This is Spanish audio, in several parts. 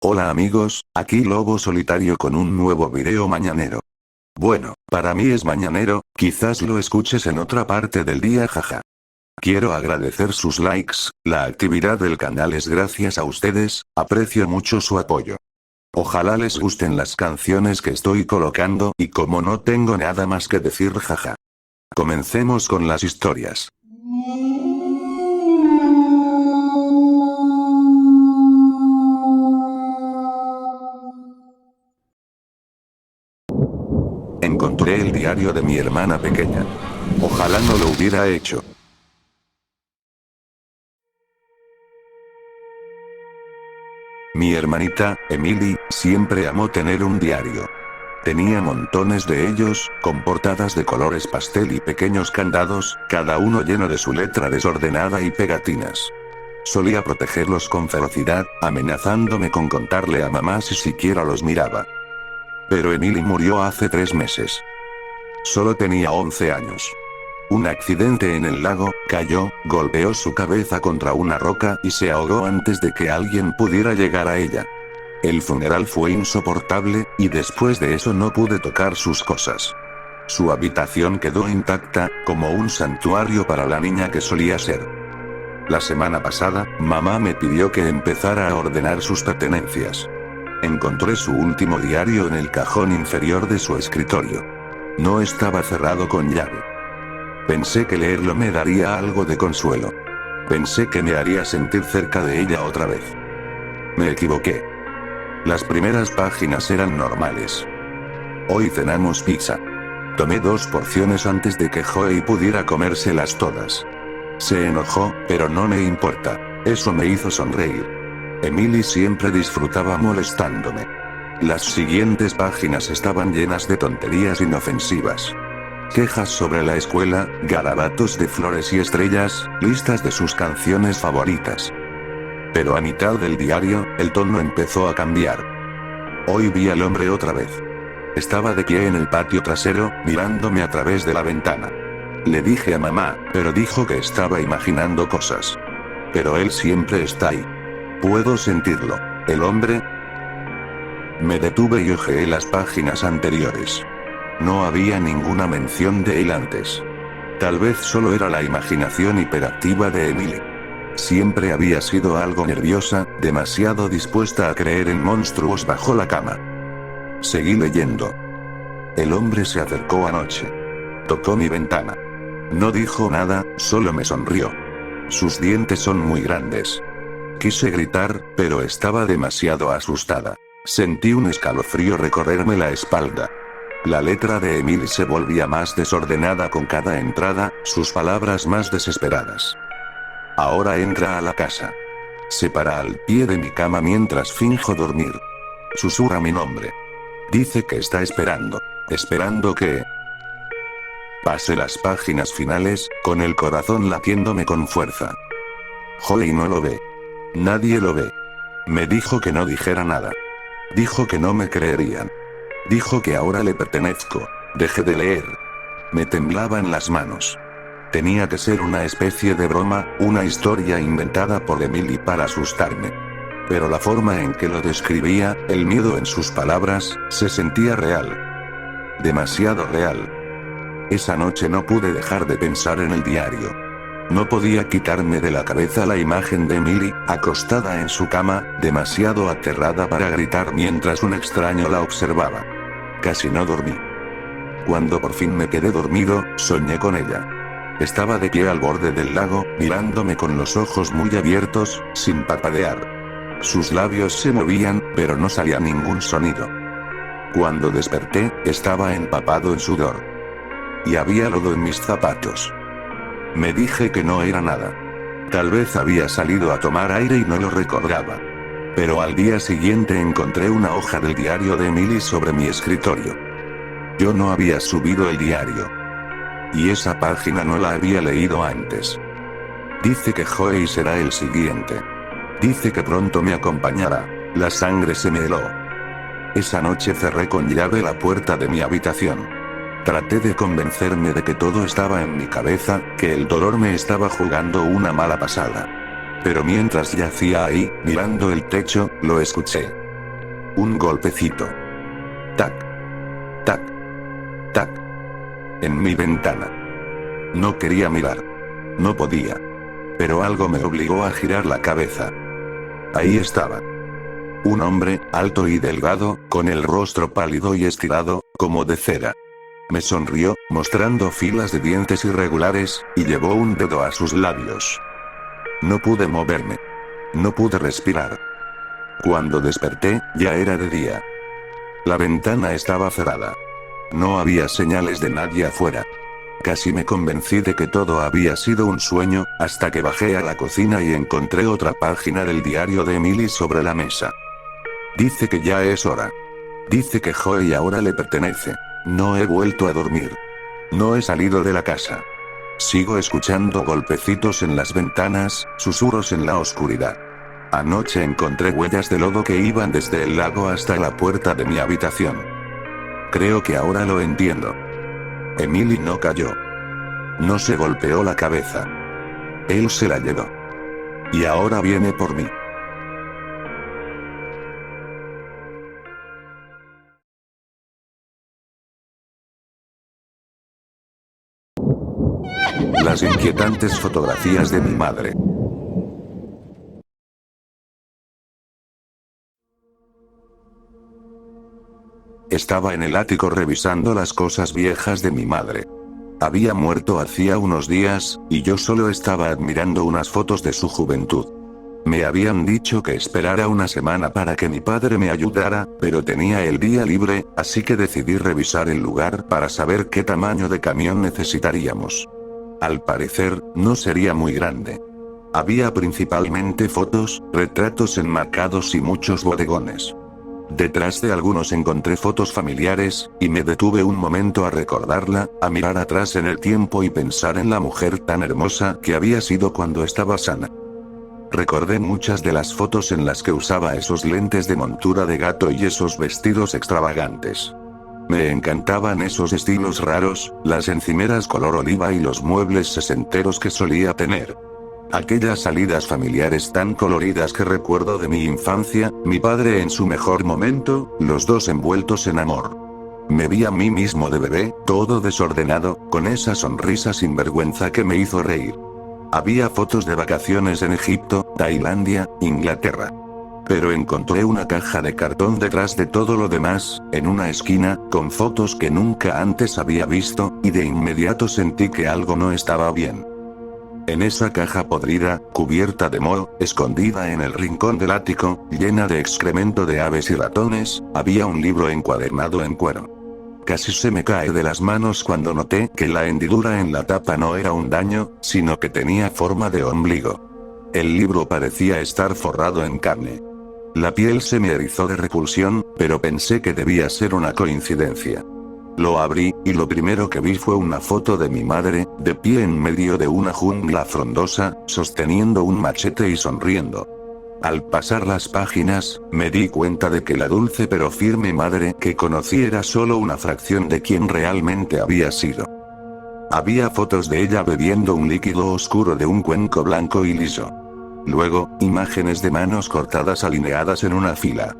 Hola amigos, aquí Lobo Solitario con un nuevo video mañanero. Bueno, para mí es mañanero, quizás lo escuches en otra parte del día, jaja. Quiero agradecer sus likes, la actividad del canal es gracias a ustedes, aprecio mucho su apoyo. Ojalá les gusten las canciones que estoy colocando y como no tengo nada más que decir, jaja. Comencemos con las historias. Encontré el diario de mi hermana pequeña. Ojalá no lo hubiera hecho. Mi hermanita, Emily, siempre amó tener un diario. Tenía montones de ellos, con portadas de colores pastel y pequeños candados, cada uno lleno de su letra desordenada y pegatinas. Solía protegerlos con ferocidad, amenazándome con contarle a mamá si siquiera los miraba. Pero Emily murió hace 3 meses. Solo tenía 11 años. Un accidente en el lago, cayó, golpeó su cabeza contra una roca y se ahogó antes de que alguien pudiera llegar a ella. El funeral fue insoportable, y después de eso no pude tocar sus cosas. Su habitación quedó intacta, como un santuario para la niña que solía ser. La semana pasada, mamá me pidió que empezara a ordenar sus pertenencias. Encontré su último diario en el cajón inferior de su escritorio. No estaba cerrado con llave. Pensé que leerlo me daría algo de consuelo. Pensé que me haría sentir cerca de ella otra vez. Me equivoqué. Las primeras páginas eran normales. Hoy cenamos pizza. Tomé 2 porciones antes de que Joey pudiera comérselas todas. Se enojó, pero no me importa. Eso me hizo sonreír. Emily siempre disfrutaba molestándome. Las siguientes páginas estaban llenas de tonterías inofensivas. Quejas sobre la escuela, garabatos de flores y estrellas, listas de sus canciones favoritas. Pero a mitad del diario, el tono empezó a cambiar. Hoy vi al hombre otra vez. Estaba de pie en el patio trasero, mirándome a través de la ventana. Le dije a mamá, pero dijo que estaba imaginando cosas. Pero él siempre está ahí. Puedo sentirlo. El hombre. Me detuve y hojeé las páginas anteriores. No había ninguna mención de él antes. Tal vez solo era la imaginación hiperactiva de Emily. Siempre había sido algo nerviosa, demasiado dispuesta a creer en monstruos bajo la cama. Seguí leyendo. El hombre se acercó anoche. Tocó mi ventana. No dijo nada, solo me sonrió. Sus dientes son muy grandes. Quise gritar, pero estaba demasiado asustada. Sentí un escalofrío recorrerme la espalda. La letra de Emily se volvía más desordenada con cada entrada, sus palabras más desesperadas. Ahora entra a la casa. Se para al pie de mi cama mientras finjo dormir. Susurra mi nombre. Dice que está esperando. Esperando que pase las páginas finales, con el corazón latiéndome con fuerza. Holly no lo ve. Nadie lo ve. Me dijo que no dijera nada. Dijo que no me creerían. Dijo que ahora le pertenezco. Dejé de leer. Me temblaban las manos. Tenía que ser una especie de broma, una historia inventada por Emily para asustarme. Pero la forma en que lo describía, el miedo en sus palabras, se sentía real. Demasiado real. Esa noche no pude dejar de pensar en el diario. No podía quitarme de la cabeza la imagen de Emily, acostada en su cama, demasiado aterrada para gritar mientras un extraño la observaba. Casi no dormí. Cuando por fin me quedé dormido, soñé con ella. Estaba de pie al borde del lago, mirándome con los ojos muy abiertos, sin parpadear. Sus labios se movían, pero no salía ningún sonido. Cuando desperté, estaba empapado en sudor. Y había lodo en mis zapatos. Me dije que no era nada. Tal vez había salido a tomar aire y no lo recordaba. Pero al día siguiente encontré una hoja del diario de Emily sobre mi escritorio. Yo no había subido el diario. Y esa página no la había leído antes. Dice que Joey será el siguiente. Dice que pronto me acompañará. La sangre se me heló. Esa noche cerré con llave la puerta de mi habitación. Traté de convencerme de que todo estaba en mi cabeza, que el dolor me estaba jugando una mala pasada. Pero mientras yacía ahí, mirando el techo, lo escuché. Un golpecito. Tac. Tac. Tac. En mi ventana. No quería mirar. No podía. Pero algo me obligó a girar la cabeza. Ahí estaba. Un hombre, alto y delgado, con el rostro pálido y estirado, como de cera. Me sonrió, mostrando filas de dientes irregulares, y llevó un dedo a sus labios. No pude moverme. No pude respirar. Cuando desperté, ya era de día. La ventana estaba cerrada. No había señales de nadie afuera. Casi me convencí de que todo había sido un sueño, hasta que bajé a la cocina y encontré otra página del diario de Emily sobre la mesa. Dice que ya es hora. Dice que Joey ahora le pertenece. No he vuelto a dormir. No he salido de la casa. Sigo escuchando golpecitos en las ventanas, susurros en la oscuridad. Anoche encontré huellas de lodo que iban desde el lago hasta la puerta de mi habitación. Creo que ahora lo entiendo. Emily no cayó. No se golpeó la cabeza. Él se la llevó. Y ahora viene por mí. Las inquietantes fotografías de mi madre. Estaba en el ático revisando las cosas viejas de mi madre. Había muerto hacía unos días, y yo solo estaba admirando unas fotos de su juventud. Me habían dicho que esperara una semana para que mi padre me ayudara, pero tenía el día libre, así que decidí revisar el lugar para saber qué tamaño de camión necesitaríamos. Al parecer, no sería muy grande. Había principalmente fotos, retratos enmarcados y muchos bodegones. Detrás de algunos encontré fotos familiares, y me detuve un momento a recordarla, a mirar atrás en el tiempo y pensar en la mujer tan hermosa que había sido cuando estaba sana. Recordé muchas de las fotos en las que usaba esos lentes de montura de gato y esos vestidos extravagantes. Me encantaban esos estilos raros, las encimeras color oliva y los muebles sesenteros que solía tener. Aquellas salidas familiares tan coloridas que recuerdo de mi infancia, mi padre en su mejor momento, los dos envueltos en amor. Me vi a mí mismo de bebé, todo desordenado, con esa sonrisa sinvergüenza que me hizo reír. Había fotos de vacaciones en Egipto, Tailandia, Inglaterra. Pero encontré una caja de cartón detrás de todo lo demás, en una esquina, con fotos que nunca antes había visto, y de inmediato sentí que algo no estaba bien. En esa caja podrida, cubierta de moho, escondida en el rincón del ático, llena de excremento de aves y ratones, había un libro encuadernado en cuero. Casi se me cae de las manos cuando noté que la hendidura en la tapa no era un daño, sino que tenía forma de ombligo. El libro parecía estar forrado en carne. La piel se me erizó de repulsión, pero pensé que debía ser una coincidencia. Lo abrí, y lo primero que vi fue una foto de mi madre, de pie en medio de una jungla frondosa, sosteniendo un machete y sonriendo. Al pasar las páginas, me di cuenta de que la dulce pero firme madre que conocí era solo una fracción de quien realmente había sido. Había fotos de ella bebiendo un líquido oscuro de un cuenco blanco y liso. Luego, imágenes de manos cortadas alineadas en una fila.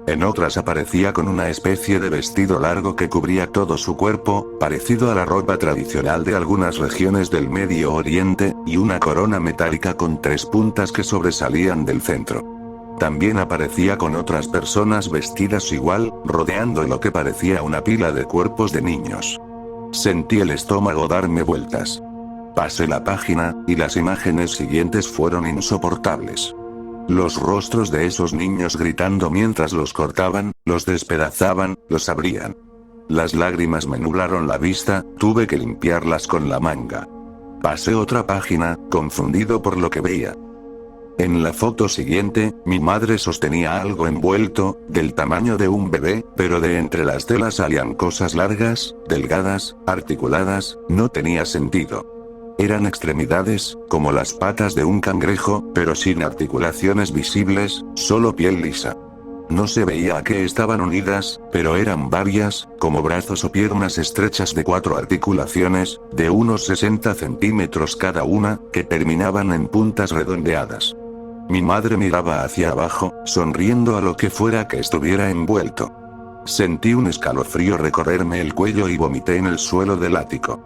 En otras aparecía con una especie de vestido largo que cubría todo su cuerpo, parecido a la ropa tradicional de algunas regiones del Medio Oriente, y una corona metálica con 3 puntas que sobresalían del centro. También aparecía con otras personas vestidas igual, rodeando lo que parecía una pila de cuerpos de niños. Sentí el estómago darme vueltas. Pasé la página, y las imágenes siguientes fueron insoportables. Los rostros de esos niños gritando mientras los cortaban, los despedazaban, los abrían. Las lágrimas me nublaron la vista, tuve que limpiarlas con la manga. Pasé otra página, confundido por lo que veía. En la foto siguiente, mi madre sostenía algo envuelto, del tamaño de un bebé, pero de entre las telas salían cosas largas, delgadas, articuladas, no tenía sentido. Eran extremidades, como las patas de un cangrejo, pero sin articulaciones visibles, solo piel lisa. No se veía a qué estaban unidas, pero eran varias, como brazos o piernas estrechas de 4 articulaciones, de unos 60 centímetros cada una, que terminaban en puntas redondeadas. Mi madre miraba hacia abajo, sonriendo a lo que fuera que estuviera envuelto. Sentí un escalofrío recorrerme el cuello y vomité en el suelo del ático.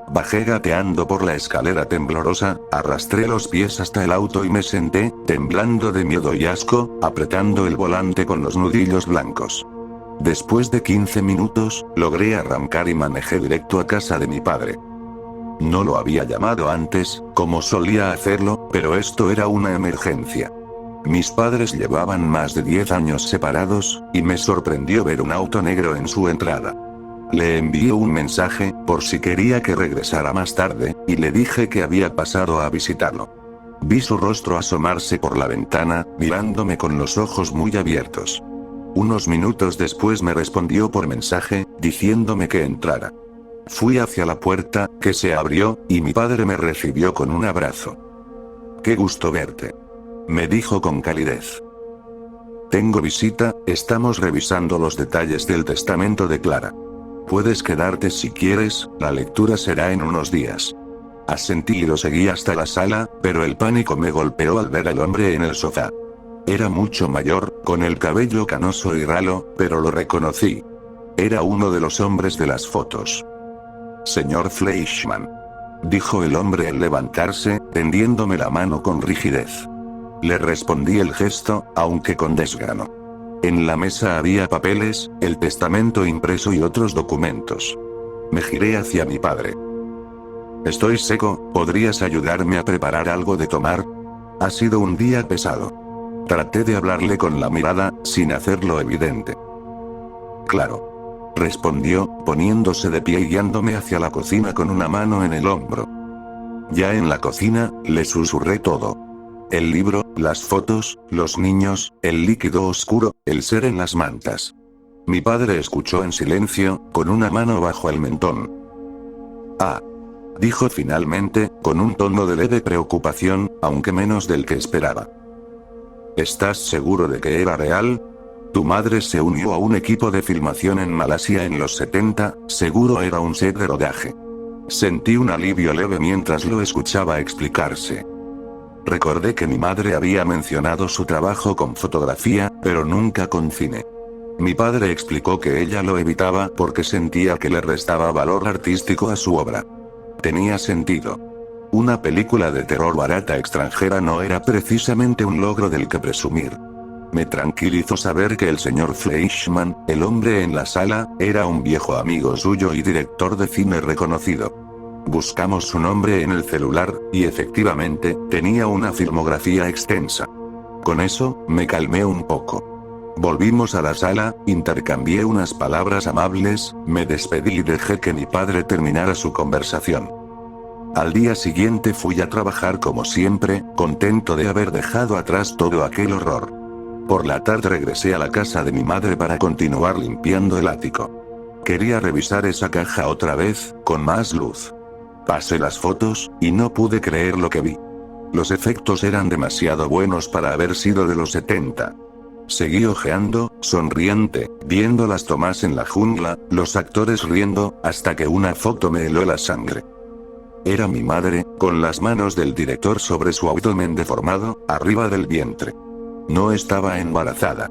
Bajé gateando por la escalera temblorosa, arrastré los pies hasta el auto y me senté, temblando de miedo y asco, apretando el volante con los nudillos blancos. Después de 15 minutos, logré arrancar y manejé directo a casa de mi padre. No lo había llamado antes, como solía hacerlo, pero esto era una emergencia. Mis padres llevaban más de 10 años separados, y me sorprendió ver un auto negro en su entrada. Le envié un mensaje, por si quería que regresara más tarde, y le dije que había pasado a visitarlo. Vi su rostro asomarse por la ventana, mirándome con los ojos muy abiertos. Unos minutos después me respondió por mensaje, diciéndome que entrara. Fui hacia la puerta, que se abrió, y mi padre me recibió con un abrazo. «Qué gusto verte», me dijo con calidez. «Tengo visita, estamos revisando los detalles del testamento de Clara. Puedes quedarte si quieres, la lectura será en unos días». Asentí y lo seguí hasta la sala, pero el pánico me golpeó al ver al hombre en el sofá. Era mucho mayor, con el cabello canoso y ralo, pero lo reconocí. Era uno de los hombres de las fotos. «Señor Fleischmann», dijo el hombre al levantarse, tendiéndome la mano con rigidez. Le respondí el gesto, aunque con desgano. En la mesa había papeles, el testamento impreso y otros documentos. Me giré hacia mi padre. «Estoy seco, ¿podrías ayudarme a preparar algo de tomar? Ha sido un día pesado». Traté de hablarle con la mirada, sin hacerlo evidente. «Claro», respondió, poniéndose de pie y guiándome hacia la cocina con una mano en el hombro. Ya en la cocina, le susurré todo. El libro, las fotos, los niños, el líquido oscuro, el ser en las mantas. Mi padre escuchó en silencio, con una mano bajo el mentón. «Ah», dijo finalmente, con un tono de leve preocupación, aunque menos del que esperaba. «¿Estás seguro de que era real? Tu madre se unió a un equipo de filmación en Malasia en los 70, seguro era un set de rodaje». Sentí un alivio leve mientras lo escuchaba explicarse. Recordé que mi madre había mencionado su trabajo con fotografía, pero nunca con cine. Mi padre explicó que ella lo evitaba porque sentía que le restaba valor artístico a su obra. Tenía sentido. Una película de terror barata extranjera no era precisamente un logro del que presumir. Me tranquilizó saber que el señor Fleischmann, el hombre en la sala, era un viejo amigo suyo y director de cine reconocido. Buscamos su nombre en el celular, y efectivamente, tenía una filmografía extensa. Con eso, me calmé un poco. Volvimos a la sala, intercambié unas palabras amables, me despedí y dejé que mi padre terminara su conversación. Al día siguiente fui a trabajar como siempre, contento de haber dejado atrás todo aquel horror. Por la tarde regresé a la casa de mi madre para continuar limpiando el ático. Quería revisar esa caja otra vez, con más luz. Pasé las fotos, y no pude creer lo que vi. Los efectos eran demasiado buenos para haber sido de los 70. Seguí hojeando, sonriente, viendo las tomas en la jungla, los actores riendo, hasta que una foto me heló la sangre. Era mi madre, con las manos del director sobre su abdomen deformado, arriba del vientre. No estaba embarazada.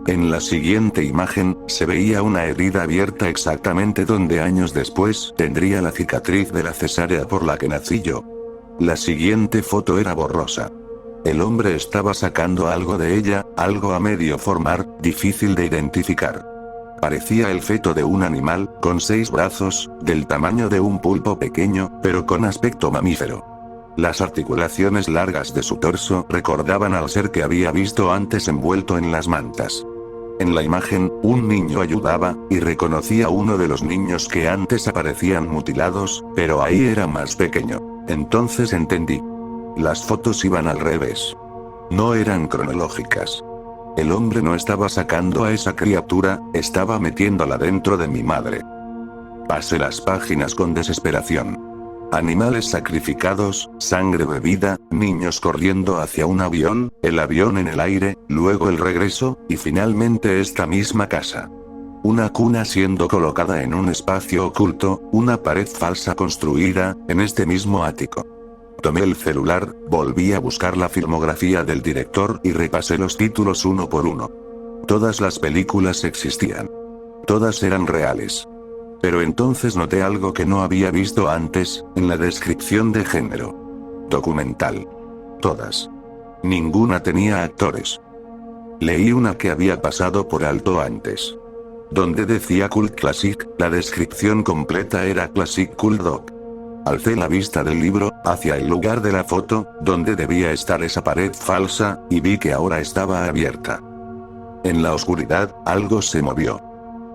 En la siguiente imagen, se veía una herida abierta exactamente donde años después tendría la cicatriz de la cesárea por la que nací yo. La siguiente foto era borrosa. El hombre estaba sacando algo de ella, algo a medio formar, difícil de identificar. Parecía el feto de un animal, con 6 brazos, del tamaño de un pulpo pequeño, pero con aspecto mamífero. Las articulaciones largas de su torso recordaban al ser que había visto antes envuelto en las mantas. En la imagen, un niño ayudaba, y reconocí a uno de los niños que antes aparecían mutilados, pero ahí era más pequeño. Entonces entendí. Las fotos iban al revés. No eran cronológicas. El hombre no estaba sacando a esa criatura, estaba metiéndola dentro de mi madre. Pasé las páginas con desesperación. Animales sacrificados, sangre bebida, niños corriendo hacia un avión, el avión en el aire, luego el regreso, y finalmente esta misma casa. Una cuna siendo colocada en un espacio oculto, una pared falsa construida, en este mismo ático. Tomé el celular, volví a buscar la filmografía del director y repasé los títulos uno por uno. Todas las películas existían. Todas eran reales. Pero entonces noté algo que no había visto antes, en la descripción de género. Documental. Todas. Ninguna tenía actores. Leí una que había pasado por alto antes. Donde decía Cult Classic, la descripción completa era Classic Cult Doc. Alcé la vista del libro, hacia el lugar de la foto, donde debía estar esa pared falsa, y vi que ahora estaba abierta. En la oscuridad, algo se movió.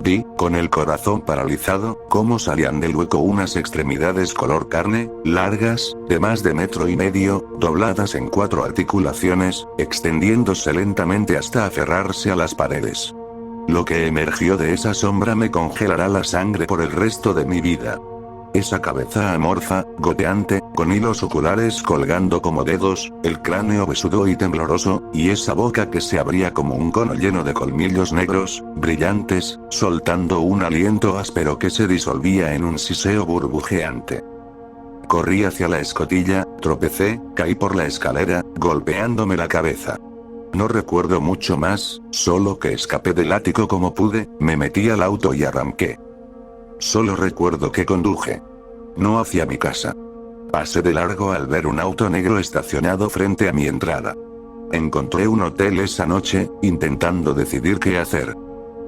Vi, con el corazón paralizado, cómo salían del hueco unas extremidades color carne, largas, de más de 1,5 metros, dobladas en 4 articulaciones, extendiéndose lentamente hasta aferrarse a las paredes. Lo que emergió de esa sombra me congelará la sangre por el resto de mi vida. Esa cabeza amorfa, goteante, con hilos oculares colgando como dedos, el cráneo besudo y tembloroso, y esa boca que se abría como un cono lleno de colmillos negros, brillantes, soltando un aliento áspero que se disolvía en un siseo burbujeante. Corrí hacia la escotilla, tropecé, caí por la escalera, golpeándome la cabeza. No recuerdo mucho más, solo que escapé del ático como pude, me metí al auto y arranqué. Solo recuerdo que conduje. No hacia mi casa. Pasé de largo al ver un auto negro estacionado frente a mi entrada. Encontré un hotel esa noche, intentando decidir qué hacer.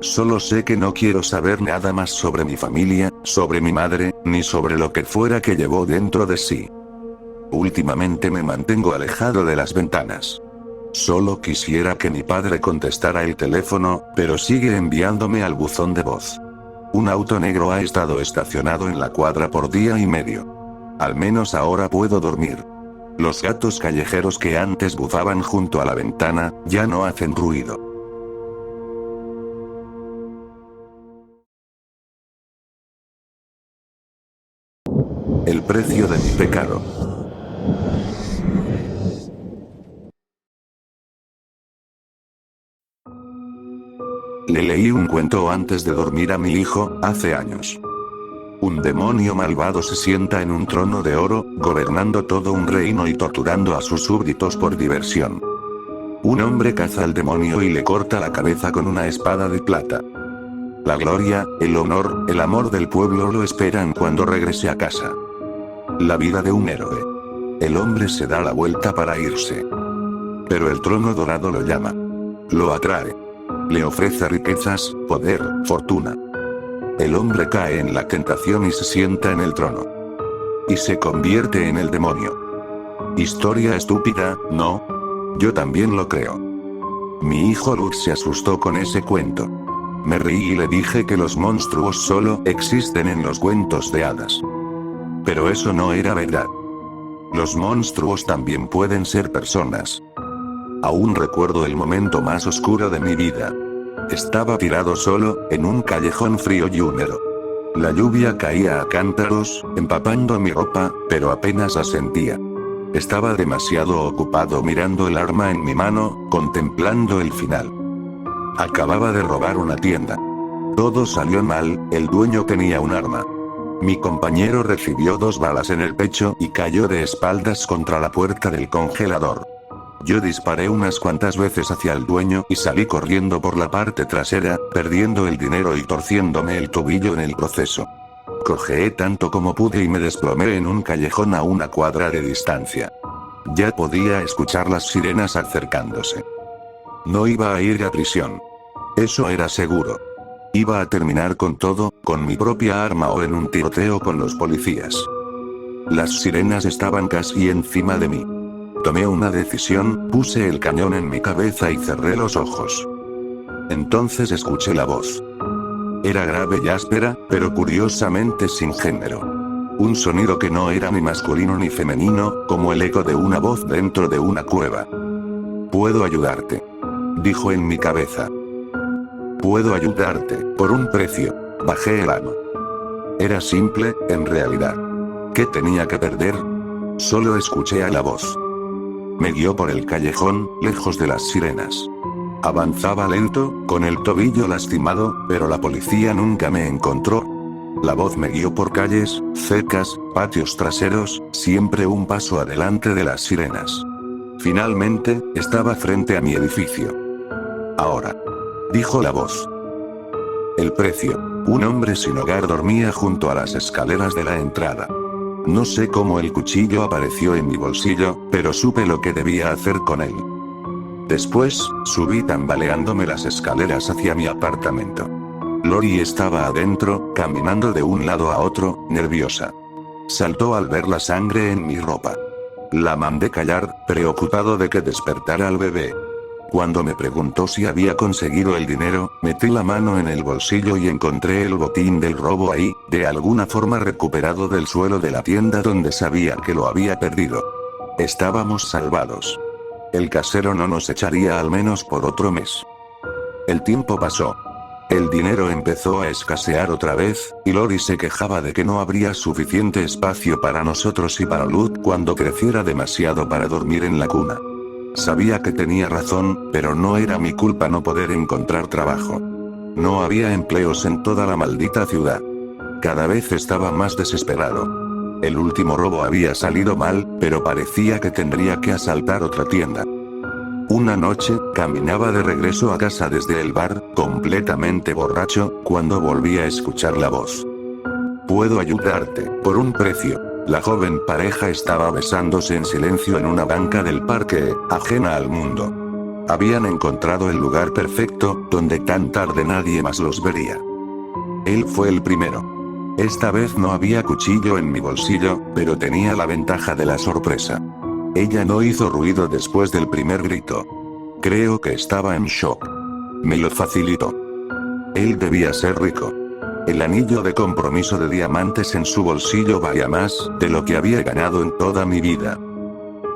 Solo sé que no quiero saber nada más sobre mi familia, sobre mi madre, ni sobre lo que fuera que llevó dentro de sí. Últimamente me mantengo alejado de las ventanas. Solo quisiera que mi padre contestara el teléfono, pero sigue enviándome al buzón de voz. Un auto negro ha estado estacionado en la cuadra por 1,5 días. Al menos ahora puedo dormir. Los gatos callejeros que antes bufaban junto a la ventana, ya no hacen ruido. El precio de mi pecado. Le leí un cuento antes de dormir a mi hijo, hace años. Un demonio malvado se sienta en un trono de oro, gobernando todo un reino y torturando a sus súbditos por diversión. Un hombre caza al demonio y le corta la cabeza con una espada de plata. La gloria, el honor, el amor del pueblo lo esperan cuando regrese a casa. La vida de un héroe. El hombre se da la vuelta para irse. Pero el trono dorado lo llama. Lo atrae. Le ofrece riquezas, poder, fortuna. El hombre cae en la tentación y se sienta en el trono. Y se convierte en el demonio. Historia estúpida, ¿no? Yo también lo creo. Mi hijo Luz se asustó con ese cuento. Me reí y le dije que los monstruos solo existen en los cuentos de hadas. Pero eso no era verdad. Los monstruos también pueden ser personas. Aún recuerdo el momento más oscuro de mi vida. Estaba tirado solo, en un callejón frío y húmedo. La lluvia caía a cántaros, empapando mi ropa, pero apenas la sentía. Estaba demasiado ocupado mirando el arma en mi mano, contemplando el final. Acababa de robar una tienda. Todo salió mal, el dueño tenía un arma. Mi compañero recibió 2 balas en el pecho y cayó de espaldas contra la puerta del congelador. Yo disparé unas cuantas veces hacia el dueño y salí corriendo por la parte trasera, perdiendo el dinero y torciéndome el tobillo en el proceso. Cojeé tanto como pude y me desplomé en un callejón a 1 cuadra de distancia. Ya podía escuchar las sirenas acercándose. No iba a ir a prisión. Eso era seguro. Iba a terminar con todo, con mi propia arma o en un tiroteo con los policías. Las sirenas estaban casi encima de mí. Tomé una decisión, puse el cañón en mi cabeza y cerré los ojos. Entonces escuché la voz. Era grave y áspera, pero curiosamente sin género. Un sonido que no era ni masculino ni femenino, como el eco de una voz dentro de una cueva. Puedo ayudarte. Dijo en mi cabeza. Puedo ayudarte, por un precio. Bajé el arma. Era simple, en realidad. ¿Qué tenía que perder? Solo escuché a la voz. Me guió por el callejón, lejos de las sirenas. Avanzaba lento, con el tobillo lastimado, pero la policía nunca me encontró. La voz me guió por calles, cercas, patios traseros, siempre un paso adelante de las sirenas. Finalmente, estaba frente a mi edificio. Ahora, dijo la voz. El precio. Un hombre sin hogar dormía junto a las escaleras de la entrada. No sé cómo el cuchillo apareció en mi bolsillo, pero supe lo que debía hacer con él. Después, subí tambaleándome las escaleras hacia mi apartamento. Lori estaba adentro, caminando de un lado a otro, nerviosa. Saltó al ver la sangre en mi ropa. La mandé callar, preocupado de que despertara al bebé. Cuando me preguntó si había conseguido el dinero, metí la mano en el bolsillo y encontré el botín del robo ahí, de alguna forma recuperado del suelo de la tienda donde sabía que lo había perdido. Estábamos salvados. El casero no nos echaría al menos por otro mes. El tiempo pasó. El dinero empezó a escasear otra vez, y Lori se quejaba de que no habría suficiente espacio para nosotros y para Luz cuando creciera demasiado para dormir en la cuna. Sabía que tenía razón, pero no era mi culpa no poder encontrar trabajo. No había empleos en toda la maldita ciudad. Cada vez estaba más desesperado. El último robo había salido mal, pero parecía que tendría que asaltar otra tienda. Una noche, caminaba de regreso a casa desde el bar, completamente borracho, cuando volví a escuchar la voz. Puedo ayudarte, por un precio. La joven pareja estaba besándose en silencio en una banca del parque, ajena al mundo. Habían encontrado el lugar perfecto, donde tan tarde nadie más los vería. Él fue el primero. Esta vez no había cuchillo en mi bolsillo, pero tenía la ventaja de la sorpresa. Ella no hizo ruido después del primer grito. Creo que estaba en shock. Me lo facilitó. Él debía ser rico. El anillo de compromiso de diamantes en su bolsillo valía más de lo que había ganado en toda mi vida.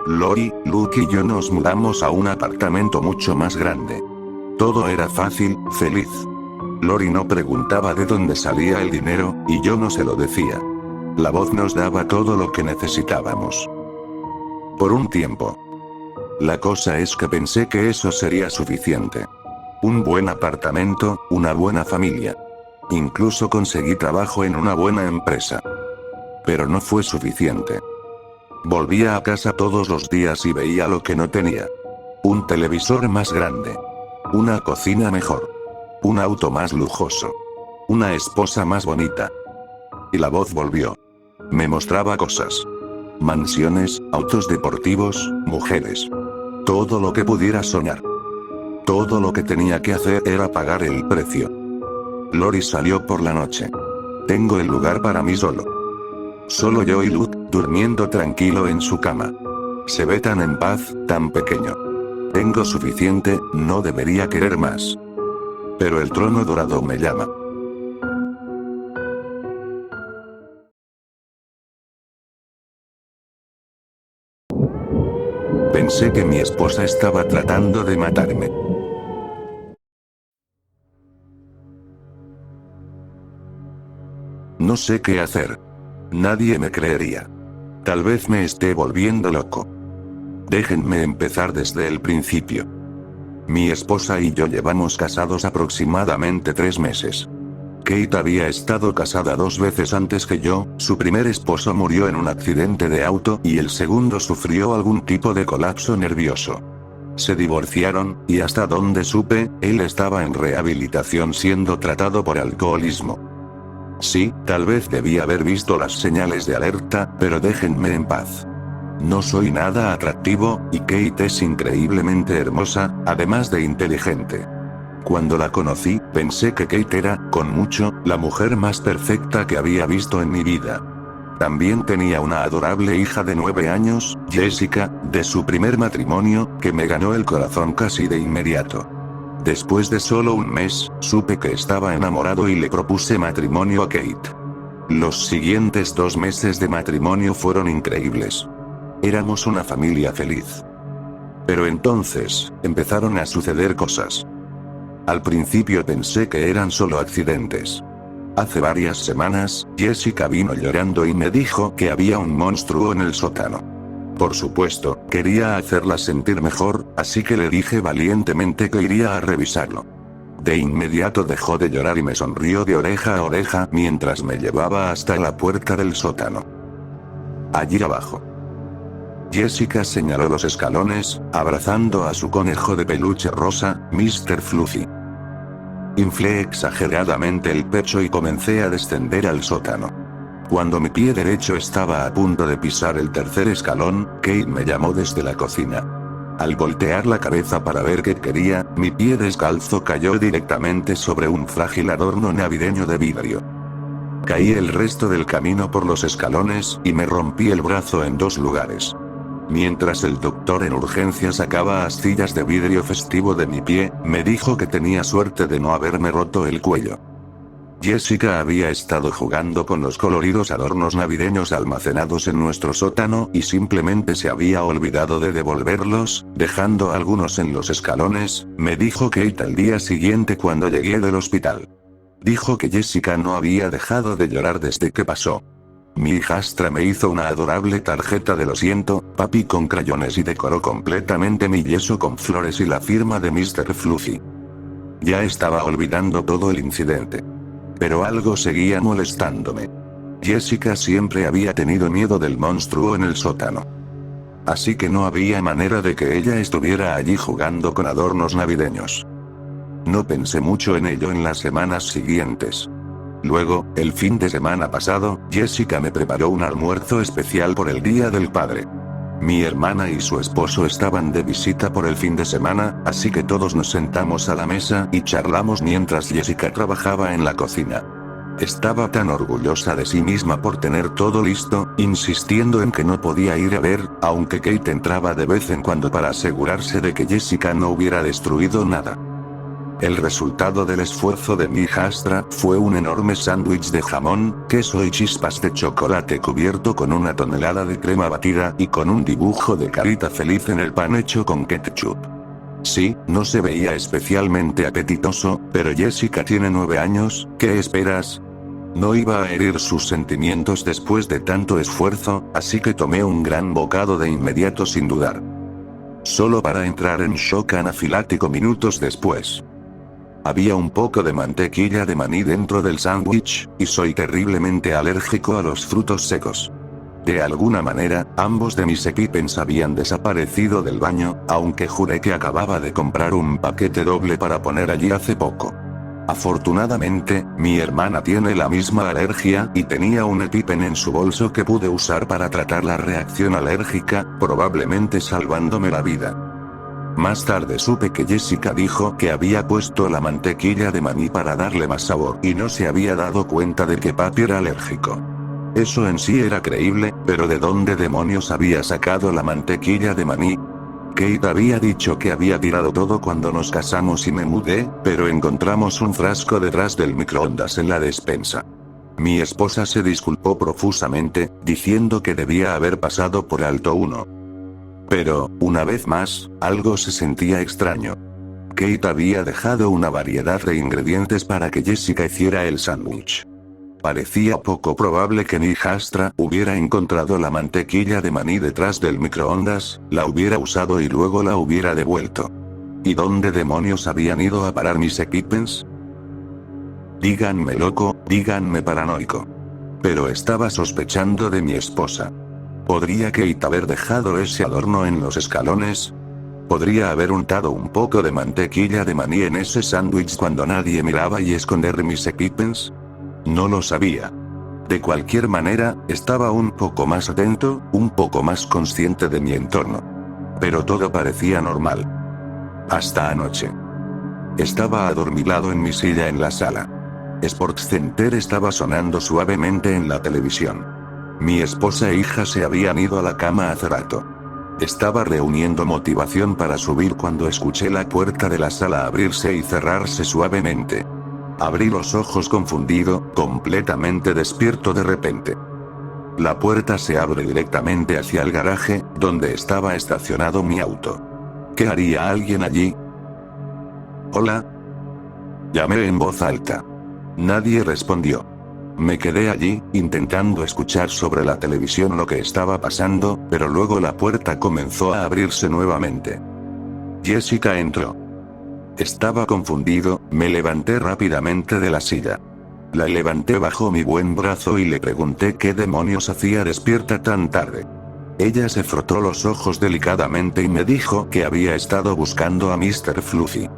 Lori, Luke y yo nos mudamos a un apartamento mucho más grande. Todo era fácil, feliz. Lori no preguntaba de dónde salía el dinero, y yo no se lo decía. La voz nos daba todo lo que necesitábamos. Por un tiempo. La cosa es que pensé que eso sería suficiente. Un buen apartamento, una buena familia. Incluso conseguí trabajo en una buena empresa. Pero no fue suficiente. Volvía a casa todos los días y veía lo que no tenía. Un televisor más grande. Una cocina mejor. Un auto más lujoso. Una esposa más bonita. Y la voz volvió. Me mostraba cosas. Mansiones, autos deportivos, mujeres. Todo lo que pudiera soñar. Todo lo que tenía que hacer era pagar el precio. Lori salió por la noche. Tengo el lugar para mí solo. Solo yo y Luke, durmiendo tranquilo en su cama. Se ve tan en paz, tan pequeño. Tengo suficiente, no debería querer más. Pero el trono dorado me llama. Pensé que mi esposa estaba tratando de matarme. No sé qué hacer. Nadie me creería. Tal vez me esté volviendo loco. Déjenme empezar desde el principio. Mi esposa y yo llevamos casados aproximadamente 3 meses. Kate había estado casada 2 veces antes que yo, su primer esposo murió en un accidente de auto y el segundo sufrió algún tipo de colapso nervioso. Se divorciaron, y hasta donde supe, él estaba en rehabilitación siendo tratado por alcoholismo. Sí, tal vez debí haber visto las señales de alerta, pero déjenme en paz. No soy nada atractivo, y Kate es increíblemente hermosa, además de inteligente. Cuando la conocí, pensé que Kate era, con mucho, la mujer más perfecta que había visto en mi vida. También tenía una adorable hija de 9 años, Jessica, de su primer matrimonio, que me ganó el corazón casi de inmediato. Después de solo un mes, supe que estaba enamorado y le propuse matrimonio a Kate. Los siguientes 2 meses de matrimonio fueron increíbles. Éramos una familia feliz. Pero entonces, empezaron a suceder cosas. Al principio pensé que eran solo accidentes. Hace varias semanas, Jessica vino llorando y me dijo que había un monstruo en el sótano. Por supuesto, quería hacerla sentir mejor, así que le dije valientemente que iría a revisarlo. De inmediato dejó de llorar y me sonrió de oreja a oreja mientras me llevaba hasta la puerta del sótano. Allí abajo. Jessica señaló los escalones, abrazando a su conejo de peluche rosa, Mr. Fluffy. Inflé exageradamente el pecho y comencé a descender al sótano. Cuando mi pie derecho estaba a punto de pisar el tercer escalón, Kate me llamó desde la cocina. Al voltear la cabeza para ver qué quería, mi pie descalzo cayó directamente sobre un frágil adorno navideño de vidrio. Caí el resto del camino por los escalones y me rompí el brazo en 2 lugares. Mientras el doctor en urgencias sacaba astillas de vidrio festivo de mi pie, me dijo que tenía suerte de no haberme roto el cuello. Jessica había estado jugando con los coloridos adornos navideños almacenados en nuestro sótano y simplemente se había olvidado de devolverlos, dejando algunos en los escalones, me dijo Kate al día siguiente cuando llegué del hospital. Dijo que Jessica no había dejado de llorar desde que pasó. Mi hijastra me hizo una adorable tarjeta de lo siento, papi con crayones y decoró completamente mi yeso con flores y la firma de Mr. Fluffy. Ya estaba olvidando todo el incidente. Pero algo seguía molestándome. Jessica siempre había tenido miedo del monstruo en el sótano. Así que no había manera de que ella estuviera allí jugando con adornos navideños. No pensé mucho en ello en las semanas siguientes. Luego, el fin de semana pasado, Jessica me preparó un almuerzo especial por el Día del Padre. Mi hermana y su esposo estaban de visita por el fin de semana, así que todos nos sentamos a la mesa y charlamos mientras Jessica trabajaba en la cocina. Estaba tan orgullosa de sí misma por tener todo listo, insistiendo en que no podía ir a ver, aunque Kate entraba de vez en cuando para asegurarse de que Jessica no hubiera destruido nada. El resultado del esfuerzo de mi hijastra fue un enorme sándwich de jamón, queso y chispas de chocolate cubierto con 1 tonelada de crema batida y con un dibujo de carita feliz en el pan hecho con ketchup. Sí, no se veía especialmente apetitoso, pero Jessica tiene 9 años, ¿qué esperas? No iba a herir sus sentimientos después de tanto esfuerzo, así que tomé un gran bocado de inmediato sin dudar. Solo para entrar en shock anafiláctico minutos después. Había un poco de mantequilla de maní dentro del sándwich, y soy terriblemente alérgico a los frutos secos. De alguna manera, ambos de mis EpiPens habían desaparecido del baño, aunque juré que acababa de comprar un paquete doble para poner allí hace poco. Afortunadamente, mi hermana tiene la misma alergia y tenía un EpiPen en su bolso que pude usar para tratar la reacción alérgica, probablemente salvándome la vida. Más tarde supe que Jessica dijo que había puesto la mantequilla de maní para darle más sabor y no se había dado cuenta de que papi era alérgico. Eso en sí era creíble, pero ¿de dónde demonios había sacado la mantequilla de maní? Kate había dicho que había tirado todo cuando nos casamos y me mudé, pero encontramos un frasco detrás del microondas en la despensa. Mi esposa se disculpó profusamente, diciendo que debía haber pasado por alto uno. Pero, una vez más, algo se sentía extraño. Kate había dejado una variedad de ingredientes para que Jessica hiciera el sándwich. Parecía poco probable que mi hijastra hubiera encontrado la mantequilla de maní detrás del microondas, la hubiera usado y luego la hubiera devuelto. ¿Y dónde demonios habían ido a parar mis EpiPens? Díganme loco, díganme paranoico. Pero estaba sospechando de mi esposa. ¿Podría Kate haber dejado ese adorno en los escalones? ¿Podría haber untado un poco de mantequilla de maní en ese sándwich cuando nadie miraba y esconder mis EpiPens? No lo sabía. De cualquier manera, estaba un poco más atento, un poco más consciente de mi entorno. Pero todo parecía normal. Hasta anoche. Estaba adormilado en mi silla en la sala. SportsCenter estaba sonando suavemente en la televisión. Mi esposa e hija se habían ido a la cama hace rato. Estaba reuniendo motivación para subir cuando escuché la puerta de la sala abrirse y cerrarse suavemente. Abrí los ojos confundido, completamente despierto de repente. La puerta se abre directamente hacia el garaje, donde estaba estacionado mi auto. ¿Qué haría alguien allí? ¿Hola? Llamé en voz alta. Nadie respondió. Me quedé allí, intentando escuchar sobre la televisión lo que estaba pasando, pero luego la puerta comenzó a abrirse nuevamente. Jessica entró. Estaba confundido, me levanté rápidamente de la silla. La levanté bajo mi buen brazo y le pregunté qué demonios hacía despierta tan tarde. Ella se frotó los ojos delicadamente y me dijo que había estado buscando a Mr. Fluffy.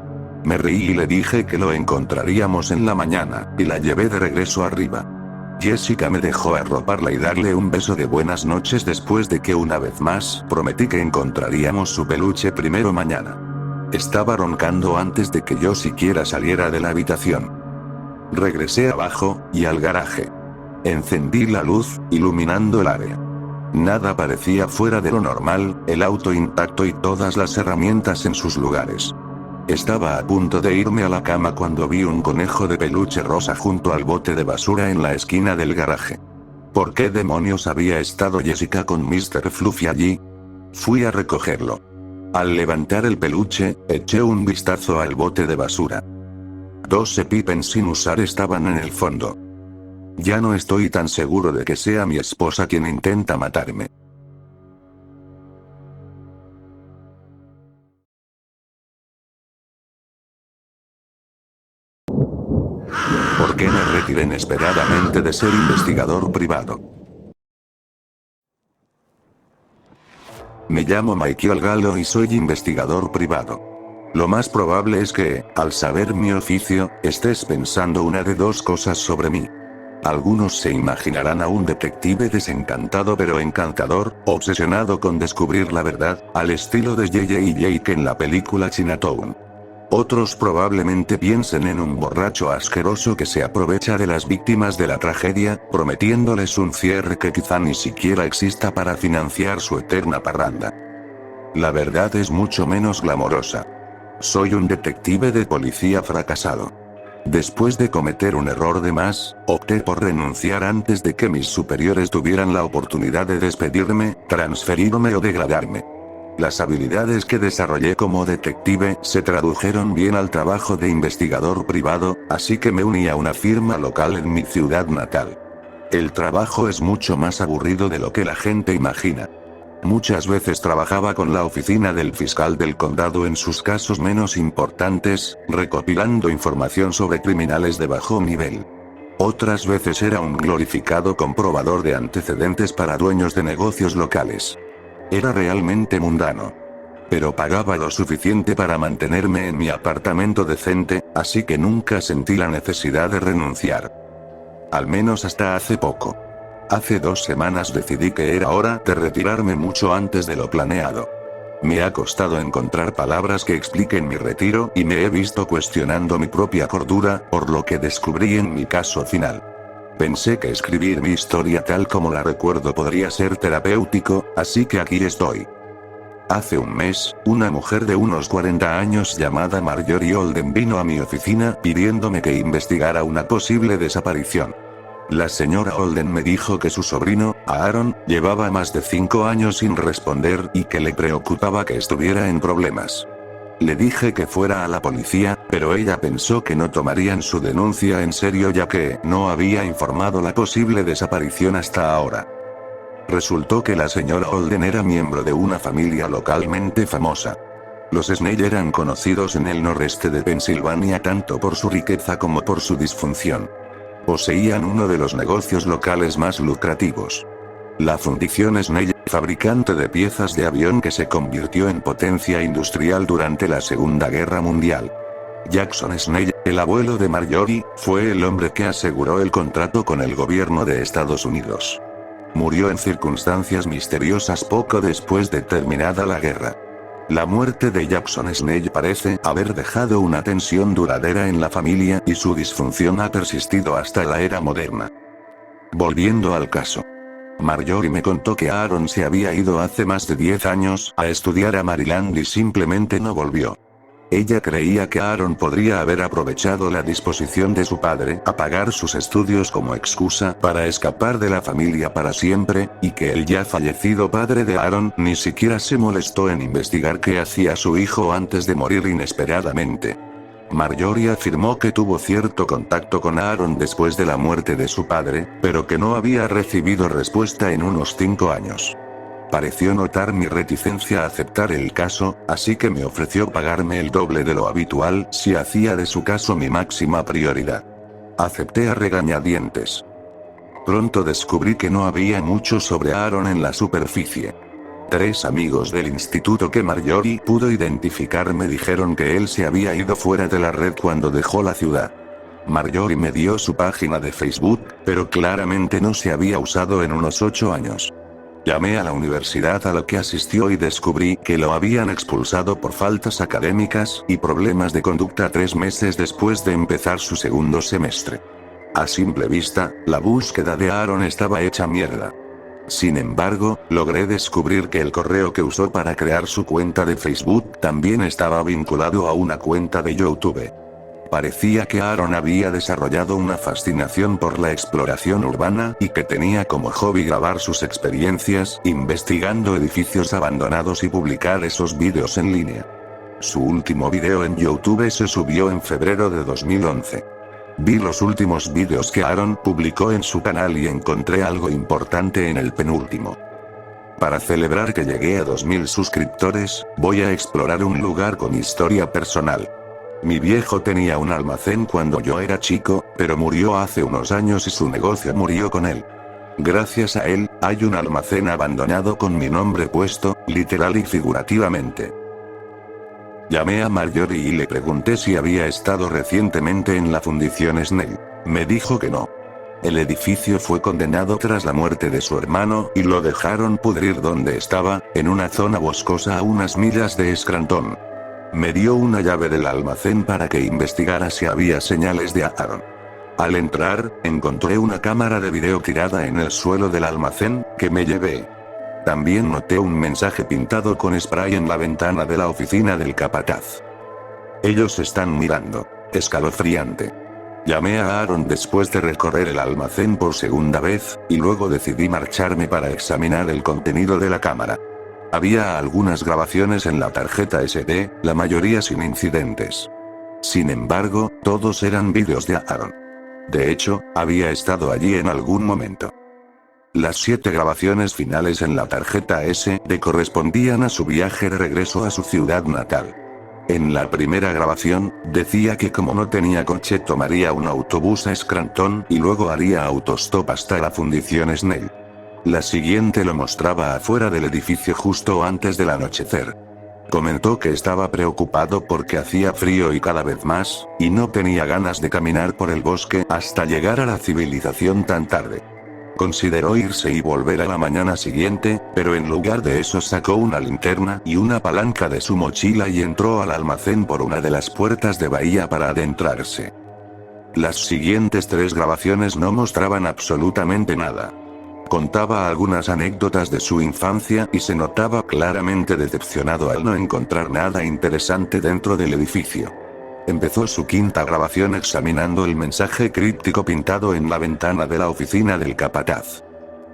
Me reí y le dije que lo encontraríamos en la mañana, y la llevé de regreso arriba. Jessica me dejó arroparla y darle un beso de buenas noches después de que una vez más prometí que encontraríamos su peluche primero mañana. Estaba roncando antes de que yo siquiera saliera de la habitación. Regresé abajo, y al garaje. Encendí la luz, iluminando el área. Nada parecía fuera de lo normal, el auto intacto y todas las herramientas en sus lugares. Estaba a punto de irme a la cama cuando vi un conejo de peluche rosa junto al bote de basura en la esquina del garaje. ¿Por qué demonios había estado Jessica con Mr. Fluffy allí? Fui a recogerlo. Al levantar el peluche, eché un vistazo al bote de basura. 2 EpiPens sin usar estaban en el fondo. Ya no estoy tan seguro de que sea mi esposa quien intenta matarme. ¿Por qué me retiré inesperadamente de ser investigador privado? Me llamo Michael Gallo y soy investigador privado. Lo más probable es que, al saber mi oficio, estés pensando una de dos cosas sobre mí. Algunos se imaginarán a un detective desencantado pero encantador, obsesionado con descubrir la verdad, al estilo de J.J. Jake en la película Chinatown. Otros probablemente piensen en un borracho asqueroso que se aprovecha de las víctimas de la tragedia, prometiéndoles un cierre que quizá ni siquiera exista para financiar su eterna parranda. La verdad es mucho menos glamorosa. Soy un detective de policía fracasado. Después de cometer un error de más, opté por renunciar antes de que mis superiores tuvieran la oportunidad de despedirme, transferirme o degradarme. Las habilidades que desarrollé como detective se tradujeron bien al trabajo de investigador privado, así que me uní a una firma local en mi ciudad natal. El trabajo es mucho más aburrido de lo que la gente imagina. Muchas veces trabajaba con la oficina del fiscal del condado en sus casos menos importantes, recopilando información sobre criminales de bajo nivel. Otras veces era un glorificado comprobador de antecedentes para dueños de negocios locales. Era realmente mundano. Pero pagaba lo suficiente para mantenerme en mi apartamento decente, así que nunca sentí la necesidad de renunciar. Al menos hasta hace poco. Hace 2 semanas decidí que era hora de retirarme mucho antes de lo planeado. Me ha costado encontrar palabras que expliquen mi retiro y me he visto cuestionando mi propia cordura, por lo que descubrí en mi caso final. Pensé que escribir mi historia tal como la recuerdo podría ser terapéutico, así que aquí estoy. Hace un mes, una mujer de unos 40 años llamada Marjorie Olden vino a mi oficina pidiéndome que investigara una posible desaparición. La señora Olden me dijo que su sobrino, Aaron, llevaba más de 5 años sin responder y que le preocupaba que estuviera en problemas. Le dije que fuera a la policía, pero ella pensó que no tomarían su denuncia en serio ya que no había informado la posible desaparición hasta ahora. Resultó que la señora Olden era miembro de una familia localmente famosa. Los Snell eran conocidos en el noreste de Pensilvania tanto por su riqueza como por su disfunción. Poseían uno de los negocios locales más lucrativos. La fundición Snell, fabricante de piezas de avión que se convirtió en potencia industrial durante la Segunda Guerra Mundial. Jackson Snell, el abuelo de Marjorie, fue el hombre que aseguró el contrato con el gobierno de Estados Unidos. Murió en circunstancias misteriosas poco después de terminada la guerra. La muerte de Jackson Snell parece haber dejado una tensión duradera en la familia y su disfunción ha persistido hasta la era moderna. Volviendo al caso. Marjorie me contó que Aaron se había ido hace más de 10 años a estudiar a Maryland y simplemente no volvió. Ella creía que Aaron podría haber aprovechado la disposición de su padre a pagar sus estudios como excusa para escapar de la familia para siempre, y que el ya fallecido padre de Aaron ni siquiera se molestó en investigar qué hacía su hijo antes de morir inesperadamente. Marjorie afirmó que tuvo cierto contacto con Aaron después de la muerte de su padre, pero que no había recibido respuesta en unos 5 años. Pareció notar mi reticencia a aceptar el caso, así que me ofreció pagarme el doble de lo habitual si hacía de su caso mi máxima prioridad. Acepté a regañadientes. Pronto descubrí que no había mucho sobre Aaron en la superficie. 3 amigos del instituto que Marjorie pudo identificar me dijeron que él se había ido fuera de la red cuando dejó la ciudad. Marjorie me dio su página de Facebook, pero claramente no se había usado en unos 8 años. Llamé a la universidad a la que asistió y descubrí que lo habían expulsado por faltas académicas y problemas de conducta 3 meses después de empezar su segundo semestre. A simple vista, la búsqueda de Aaron estaba hecha mierda. Sin embargo, logré descubrir que el correo que usó para crear su cuenta de Facebook también estaba vinculado a una cuenta de YouTube. Parecía que Aaron había desarrollado una fascinación por la exploración urbana y que tenía como hobby grabar sus experiencias investigando edificios abandonados y publicar esos vídeos en línea. Su último video en YouTube se subió en febrero de 2011. Vi los últimos vídeos que Aaron publicó en su canal y encontré algo importante en el penúltimo. Para celebrar que llegué a 2000 suscriptores, voy a explorar un lugar con historia personal. Mi viejo tenía un almacén cuando yo era chico, pero murió hace unos años y su negocio murió con él. Gracias a él, hay un almacén abandonado con mi nombre puesto, literal y figurativamente. Llamé a Marjorie y le pregunté si había estado recientemente en la fundición Snell. Me dijo que no. El edificio fue condenado tras la muerte de su hermano y lo dejaron pudrir donde estaba, en una zona boscosa a unas millas de Scranton. Me dio una llave del almacén para que investigara si había señales de Aaron. Al entrar, encontré una cámara de video tirada en el suelo del almacén, que me llevé. También noté un mensaje pintado con spray en la ventana de la oficina del capataz. Ellos están mirando. Escalofriante. Llamé a Aaron después de recorrer el almacén por segunda vez, y luego decidí marcharme para examinar el contenido de la cámara. Había algunas grabaciones en la tarjeta SD, la mayoría sin incidentes. Sin embargo, todos eran vídeos de Aaron. De hecho, había estado allí en algún momento. Las 7 grabaciones finales en la tarjeta SD correspondían a su viaje de regreso a su ciudad natal. En la primera grabación, decía que como no tenía coche tomaría un autobús a Scranton y luego haría autostop hasta la fundición Snell. La siguiente lo mostraba afuera del edificio justo antes del anochecer. Comentó que estaba preocupado porque hacía frío y cada vez más, y no tenía ganas de caminar por el bosque hasta llegar a la civilización tan tarde. Consideró irse y volver a la mañana siguiente, pero en lugar de eso sacó una linterna y una palanca de su mochila y entró al almacén por una de las puertas de bahía para adentrarse. Las siguientes 3 grabaciones no mostraban absolutamente nada. Contaba algunas anécdotas de su infancia y se notaba claramente decepcionado al no encontrar nada interesante dentro del edificio. Empezó su 5ª grabación examinando el mensaje críptico pintado en la ventana de la oficina del capataz.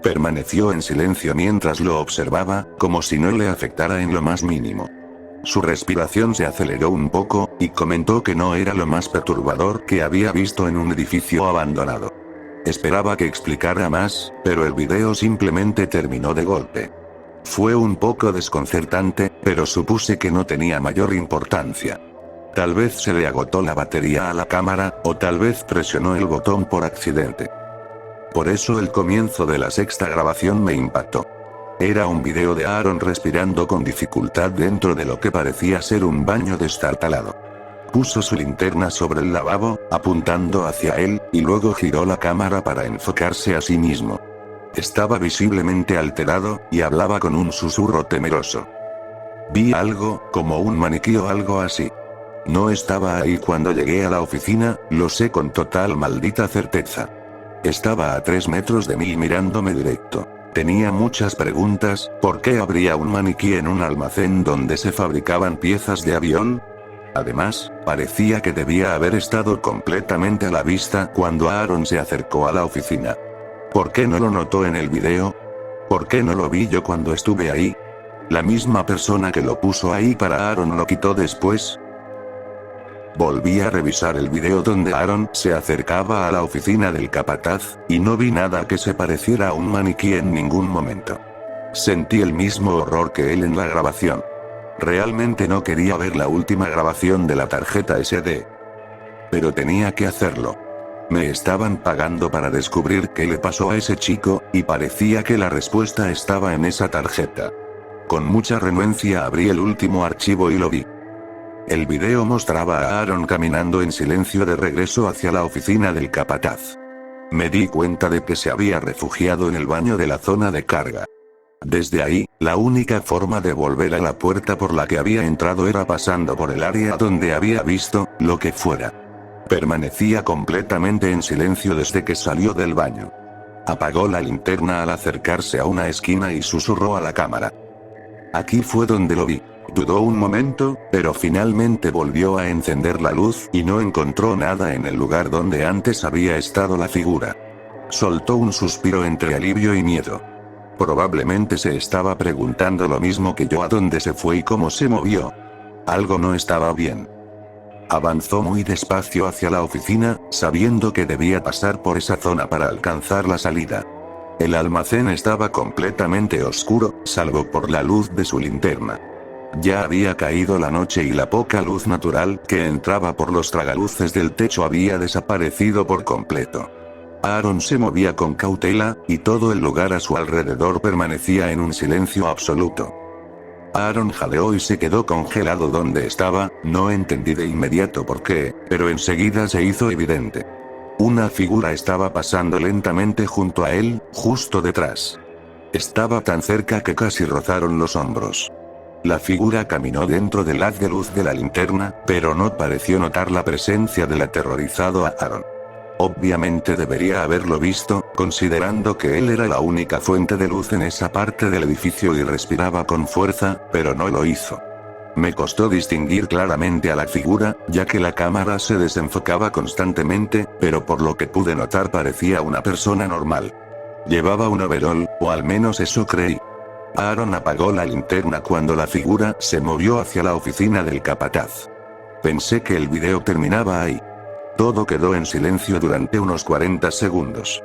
Permaneció en silencio mientras lo observaba, como si no le afectara en lo más mínimo. Su respiración se aceleró un poco, y comentó que no era lo más perturbador que había visto en un edificio abandonado. Esperaba que explicara más, pero el video simplemente terminó de golpe. Fue un poco desconcertante, pero supuse que no tenía mayor importancia. Tal vez se le agotó la batería a la cámara, o tal vez presionó el botón por accidente. Por eso el comienzo de la 6ª grabación me impactó. Era un video de Aaron respirando con dificultad dentro de lo que parecía ser un baño destartalado. Puso su linterna sobre el lavabo, apuntando hacia él, y luego giró la cámara para enfocarse a sí mismo. Estaba visiblemente alterado, y hablaba con un susurro temeroso. Vi algo, como un maniquí o algo así. No estaba ahí cuando llegué a la oficina, lo sé con total maldita certeza. Estaba a 3 metros de mí mirándome directo. Tenía muchas preguntas: ¿por qué habría un maniquí en un almacén donde se fabricaban piezas de avión? Además, parecía que debía haber estado completamente a la vista cuando Aaron se acercó a la oficina. ¿Por qué no lo notó en el video? ¿Por qué no lo vi yo cuando estuve ahí? ¿La misma persona que lo puso ahí para Aaron lo quitó después? Volví a revisar el video donde Aaron se acercaba a la oficina del capataz, y no vi nada que se pareciera a un maniquí en ningún momento. Sentí el mismo horror que él en la grabación. Realmente no quería ver la última grabación de la tarjeta SD. Pero tenía que hacerlo. Me estaban pagando para descubrir qué le pasó a ese chico, y parecía que la respuesta estaba en esa tarjeta. Con mucha renuencia abrí el último archivo y lo vi. El video mostraba a Aaron caminando en silencio de regreso hacia la oficina del capataz. Me di cuenta de que se había refugiado en el baño de la zona de carga. Desde ahí, la única forma de volver a la puerta por la que había entrado era pasando por el área donde había visto, lo que fuera. Permanecía completamente en silencio desde que salió del baño. Apagó la linterna al acercarse a una esquina y susurró a la cámara. Aquí fue donde lo vi. Dudó un momento, pero finalmente volvió a encender la luz y no encontró nada en el lugar donde antes había estado la figura. Soltó un suspiro entre alivio y miedo. Probablemente se estaba preguntando lo mismo que yo, a dónde se fue y cómo se movió. Algo no estaba bien. Avanzó muy despacio hacia la oficina, sabiendo que debía pasar por esa zona para alcanzar la salida. El almacén estaba completamente oscuro, salvo por la luz de su linterna. Ya había caído la noche y la poca luz natural que entraba por los tragaluces del techo había desaparecido por completo. Aaron se movía con cautela, y todo el lugar a su alrededor permanecía en un silencio absoluto. Aaron jadeó y se quedó congelado donde estaba, no entendí de inmediato por qué, pero enseguida se hizo evidente. Una figura estaba pasando lentamente junto a él, justo detrás. Estaba tan cerca que casi rozaron los hombros. La figura caminó dentro del haz de luz de la linterna, pero no pareció notar la presencia del aterrorizado Aaron. Obviamente debería haberlo visto, considerando que él era la única fuente de luz en esa parte del edificio y respiraba con fuerza, pero no lo hizo. Me costó distinguir claramente a la figura, ya que la cámara se desenfocaba constantemente, pero por lo que pude notar parecía una persona normal. Llevaba un overol, o al menos eso creí. Aaron apagó la linterna cuando la figura se movió hacia la oficina del capataz. Pensé que el video terminaba ahí. Todo quedó en silencio durante unos 40 segundos.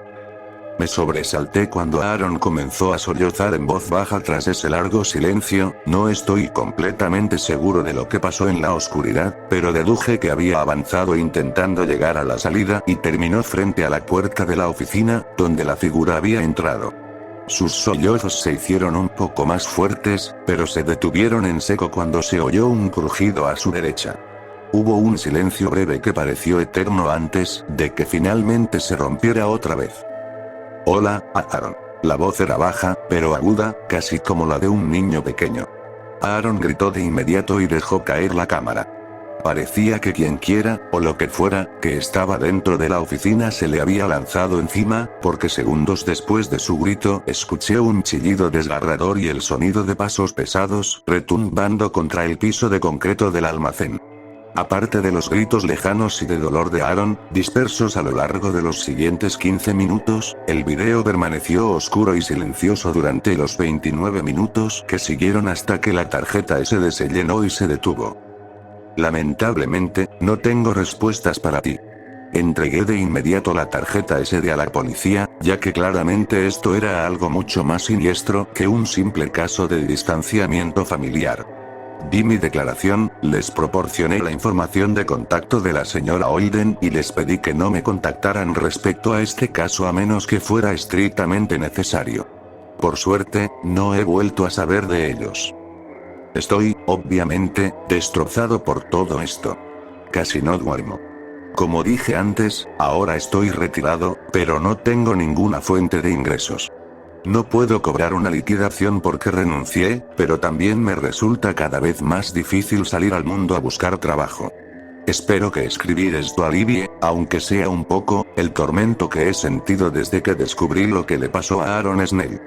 Me sobresalté cuando Aaron comenzó a sollozar en voz baja tras ese largo silencio. No estoy completamente seguro de lo que pasó en la oscuridad, pero deduje que había avanzado intentando llegar a la salida y terminó frente a la puerta de la oficina, donde la figura había entrado. Sus sollozos se hicieron un poco más fuertes, pero se detuvieron en seco cuando se oyó un crujido a su derecha. Hubo un silencio breve que pareció eterno antes de que finalmente se rompiera otra vez. «Hola, Aaron». La voz era baja, pero aguda, casi como la de un niño pequeño. Aaron gritó de inmediato y dejó caer la cámara. Parecía que quienquiera, o lo que fuera, que estaba dentro de la oficina se le había lanzado encima, porque segundos después de su grito escuché un chillido desgarrador y el sonido de pasos pesados retumbando contra el piso de concreto del almacén. Aparte de los gritos lejanos y de dolor de Aaron, dispersos a lo largo de los siguientes 15 minutos, el video permaneció oscuro y silencioso durante los 29 minutos que siguieron hasta que la tarjeta SD se llenó y se detuvo. Lamentablemente, no tengo respuestas para ti. Entregué de inmediato la tarjeta SD a la policía, ya que claramente esto era algo mucho más siniestro que un simple caso de distanciamiento familiar. Di mi declaración, les proporcioné la información de contacto de la señora Holden y les pedí que no me contactaran respecto a este caso a menos que fuera estrictamente necesario. Por suerte, no he vuelto a saber de ellos. Estoy, obviamente, destrozado por todo esto. Casi no duermo. Como dije antes, ahora estoy retirado, pero no tengo ninguna fuente de ingresos. No puedo cobrar una liquidación porque renuncié, pero también me resulta cada vez más difícil salir al mundo a buscar trabajo. Espero que escribir esto alivie, aunque sea un poco, el tormento que he sentido desde que descubrí lo que le pasó a Aaron Snell.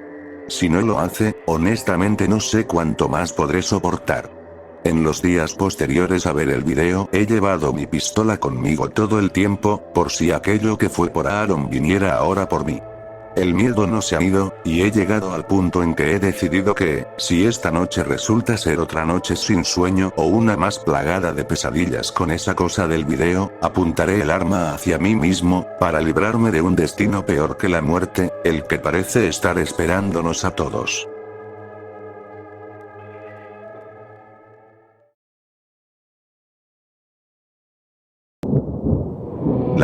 Si no lo hace, honestamente no sé cuánto más podré soportar. En los días posteriores a ver el video he llevado mi pistola conmigo todo el tiempo, por si aquello que fue por Aaron viniera ahora por mí. El miedo no se ha ido, y he llegado al punto en que he decidido que, si esta noche resulta ser otra noche sin sueño o una más plagada de pesadillas con esa cosa del video, apuntaré el arma hacia mí mismo, para librarme de un destino peor que la muerte, el que parece estar esperándonos a todos.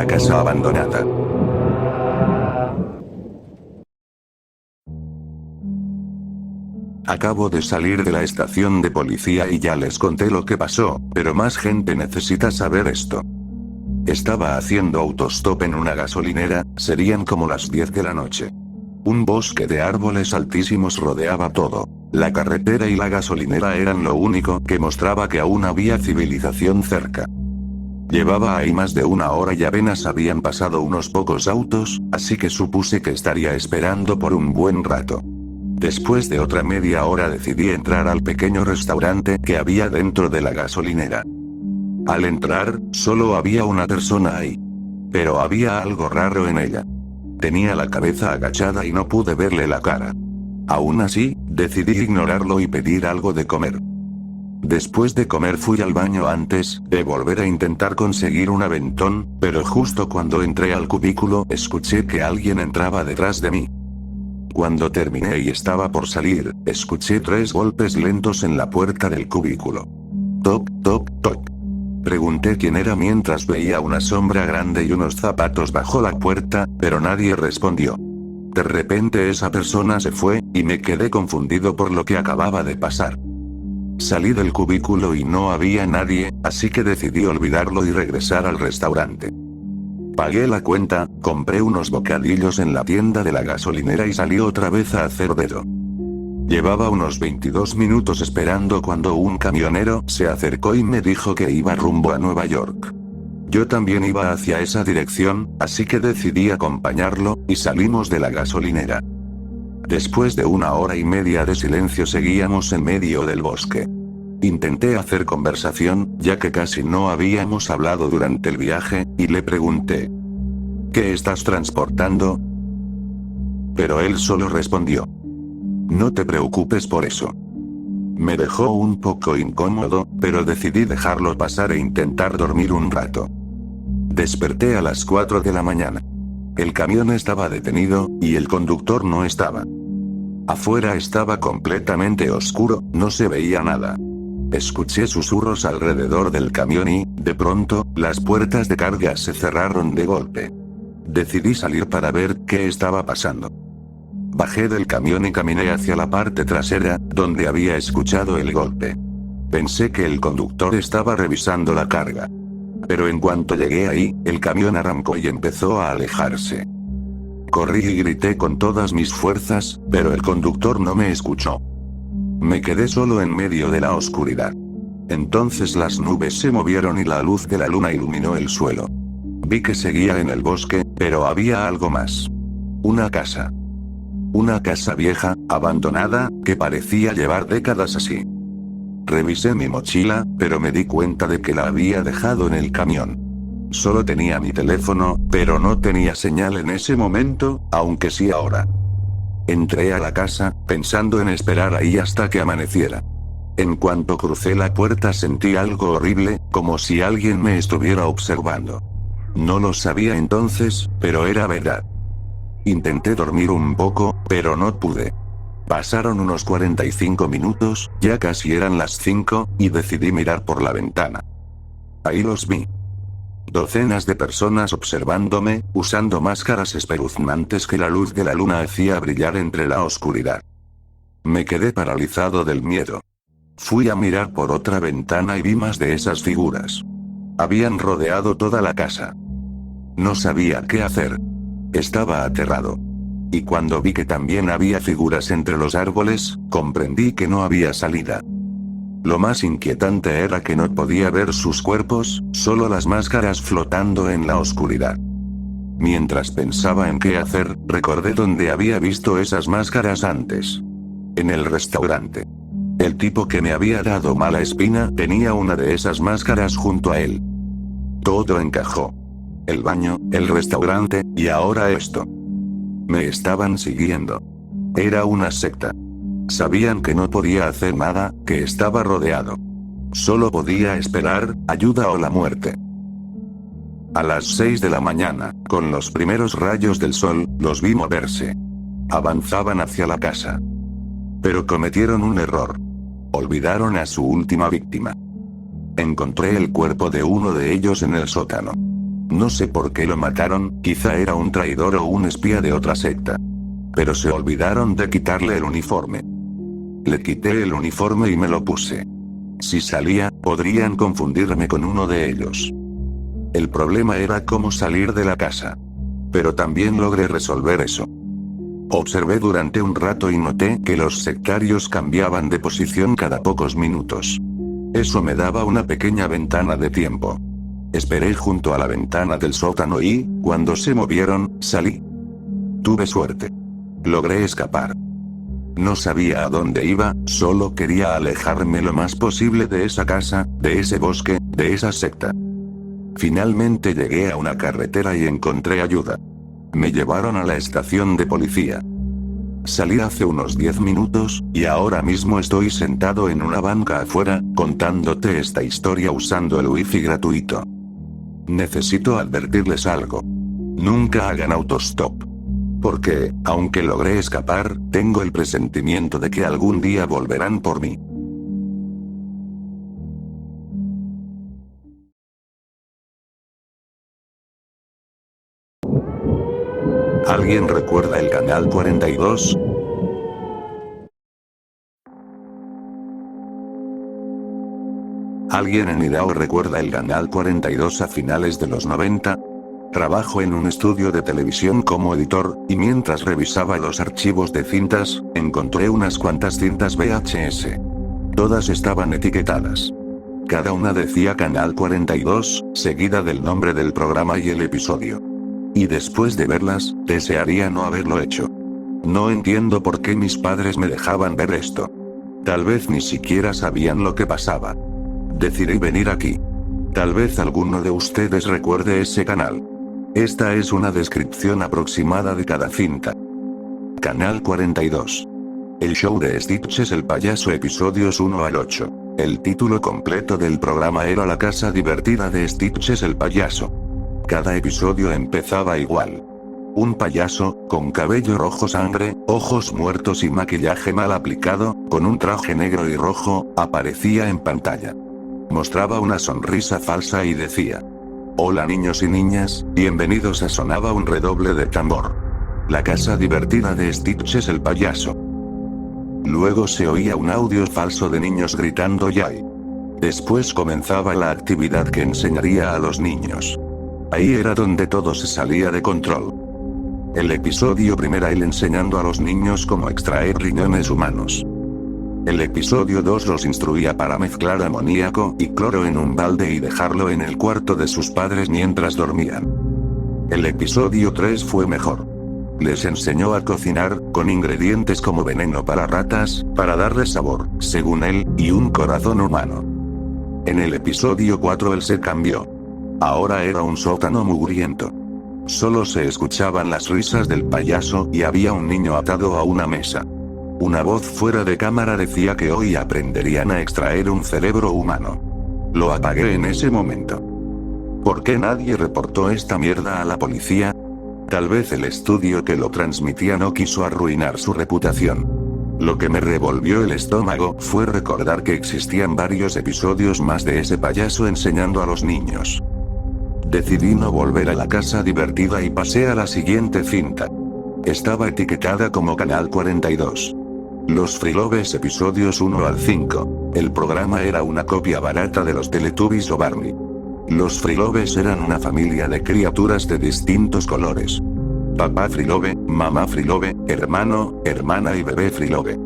la casa abandonada. Acabo de salir de la estación de policía y ya les conté lo que pasó, pero más gente necesita saber esto. Estaba haciendo autostop en una gasolinera, serían como las 10 de la noche. Un bosque de árboles altísimos rodeaba todo. La carretera y la gasolinera eran lo único que mostraba que aún había civilización cerca. Llevaba ahí más de una hora y apenas habían pasado unos pocos autos, así que supuse que estaría esperando por un buen rato. Después de otra media hora decidí entrar al pequeño restaurante que había dentro de la gasolinera. Al entrar, solo había una persona ahí. Pero había algo raro en ella. Tenía la cabeza agachada y no pude verle la cara. Aún así, decidí ignorarlo y pedir algo de comer. Después de comer fui al baño antes de volver a intentar conseguir un aventón, pero justo cuando entré al cubículo escuché que alguien entraba detrás de mí. Cuando terminé y estaba por salir, escuché 3 golpes lentos en la puerta del cubículo. Toc, toc, toc. Pregunté quién era mientras veía una sombra grande y unos zapatos bajo la puerta, pero nadie respondió. De repente esa persona se fue, y me quedé confundido por lo que acababa de pasar. Salí del cubículo y no había nadie, así que decidí olvidarlo y regresar al restaurante. Pagué la cuenta, compré unos bocadillos en la tienda de la gasolinera y salí otra vez a hacer dedo. Llevaba unos 22 minutos esperando cuando un camionero se acercó y me dijo que iba rumbo a Nueva York. Yo también iba hacia esa dirección, así que decidí acompañarlo, y salimos de la gasolinera. Después de una hora y media de silencio seguíamos en medio del bosque. Intenté hacer conversación, ya que casi no habíamos hablado durante el viaje, y le pregunté: ¿qué estás transportando? Pero él solo respondió: no te preocupes por eso. Me dejó un poco incómodo, pero decidí dejarlo pasar e intentar dormir un rato. Desperté a las 4 de la mañana. El camión estaba detenido, y el conductor no estaba. Afuera estaba completamente oscuro, no se veía nada. Escuché susurros alrededor del camión y, de pronto, las puertas de carga se cerraron de golpe. Decidí salir para ver qué estaba pasando. Bajé del camión y caminé hacia la parte trasera, donde había escuchado el golpe. Pensé que el conductor estaba revisando la carga. Pero en cuanto llegué ahí, el camión arrancó y empezó a alejarse. Corrí y grité con todas mis fuerzas, pero el conductor no me escuchó. Me quedé solo en medio de la oscuridad. Entonces las nubes se movieron y la luz de la luna iluminó el suelo. Vi que seguía en el bosque, pero había algo más. Una casa. Una casa vieja, abandonada, que parecía llevar décadas así. Revisé mi mochila, pero me di cuenta de que la había dejado en el camión. Solo tenía mi teléfono, pero no tenía señal en ese momento, aunque sí ahora. Entré a la casa, pensando en esperar ahí hasta que amaneciera. En cuanto crucé la puerta sentí algo horrible, como si alguien me estuviera observando. No lo sabía entonces, pero era verdad. Intenté dormir un poco, pero no pude. Pasaron unos 45 minutos, ya casi eran las 5, y decidí mirar por la ventana. Ahí los vi. Docenas de personas observándome, usando máscaras espeluznantes que la luz de la luna hacía brillar entre la oscuridad. Me quedé paralizado del miedo. Fui a mirar por otra ventana y vi más de esas figuras. Habían rodeado toda la casa. No sabía qué hacer. Estaba aterrado. Y cuando vi que también había figuras entre los árboles, comprendí que no había salida. Lo más inquietante era que no podía ver sus cuerpos, solo las máscaras flotando en la oscuridad. Mientras pensaba en qué hacer, recordé dónde había visto esas máscaras antes. En el restaurante. El tipo que me había dado mala espina tenía una de esas máscaras junto a él. Todo encajó. El baño, el restaurante, y ahora esto. Me estaban siguiendo. Era una secta. Sabían que no podía hacer nada, que estaba rodeado. Solo podía esperar, ayuda o la muerte. A las 6 de la mañana, con los primeros rayos del sol, los vi moverse. Avanzaban hacia la casa. Pero cometieron un error. Olvidaron a su última víctima. Encontré el cuerpo de uno de ellos en el sótano. No sé por qué lo mataron, quizá era un traidor o un espía de otra secta. Pero se olvidaron de quitarle el uniforme. Le quité el uniforme y me lo puse. Si salía, podrían confundirme con uno de ellos. El problema era cómo salir de la casa. Pero también logré resolver eso. Observé durante un rato y noté que los sectarios cambiaban de posición cada pocos minutos. Eso me daba una pequeña ventana de tiempo. Esperé junto a la ventana del sótano y, cuando se movieron, salí. Tuve suerte. Logré escapar. No sabía a dónde iba, solo quería alejarme lo más posible de esa casa, de ese bosque, de esa secta. Finalmente llegué a una carretera y encontré ayuda. Me llevaron a la estación de policía. Salí hace unos 10 minutos, y ahora mismo estoy sentado en una banca afuera, contándote esta historia usando el wifi gratuito. Necesito advertirles algo. Nunca hagan autostop. Porque, aunque logré escapar, tengo el presentimiento de que algún día volverán por mí. ¿Alguien recuerda el canal 42? ¿Alguien en Idaho recuerda el canal 42 a finales de los 90? Trabajo en un estudio de televisión como editor, y mientras revisaba los archivos de cintas, encontré unas cuantas cintas VHS. Todas estaban etiquetadas. Cada una decía Canal 42, seguida del nombre del programa y el episodio. Y después de verlas, desearía no haberlo hecho. No entiendo por qué mis padres me dejaban ver esto. Tal vez ni siquiera sabían lo que pasaba. Decidí venir aquí. Tal vez alguno de ustedes recuerde ese canal. Esta es una descripción aproximada de cada cinta. Canal 42. El show de Stitches el payaso, episodios 1 al 8. El título completo del programa era La casa divertida de Stitches el payaso. Cada episodio empezaba igual. Un payaso, con cabello rojo sangre, ojos muertos y maquillaje mal aplicado, con un traje negro y rojo, aparecía en pantalla. Mostraba una sonrisa falsa y decía: "Hola niños y niñas, bienvenidos a", sonaba un redoble de tambor. La casa divertida de Stitches el payaso. Luego se oía un audio falso de niños gritando "Yay". Después comenzaba la actividad que enseñaría a los niños. Ahí era donde todo se salía de control. El episodio primero, él enseñando a los niños cómo extraer riñones humanos. El episodio 2 los instruía para mezclar amoníaco y cloro en un balde y dejarlo en el cuarto de sus padres mientras dormían. El episodio 3 fue mejor. Les enseñó a cocinar, con ingredientes como veneno para ratas, para darle sabor, según él, y un corazón humano. En el episodio 4 él se cambió. Ahora era un sótano mugriento. Solo se escuchaban las risas del payaso y había un niño atado a una mesa. Una voz fuera de cámara decía que hoy aprenderían a extraer un cerebro humano. Lo apagué en ese momento. ¿Por qué nadie reportó esta mierda a la policía? Tal vez el estudio que lo transmitía no quiso arruinar su reputación. Lo que me revolvió el estómago fue recordar que existían varios episodios más de ese payaso enseñando a los niños. Decidí no volver a la casa divertida y pasé a la siguiente cinta. Estaba etiquetada como Canal 42. Los Freelobes, episodios 1 al 5. El programa era una copia barata de los Teletubbies o Barney. Los Freelobes eran una familia de criaturas de distintos colores. Papá Freelobe, mamá Freelobe, hermano, hermana y bebé Freelobe.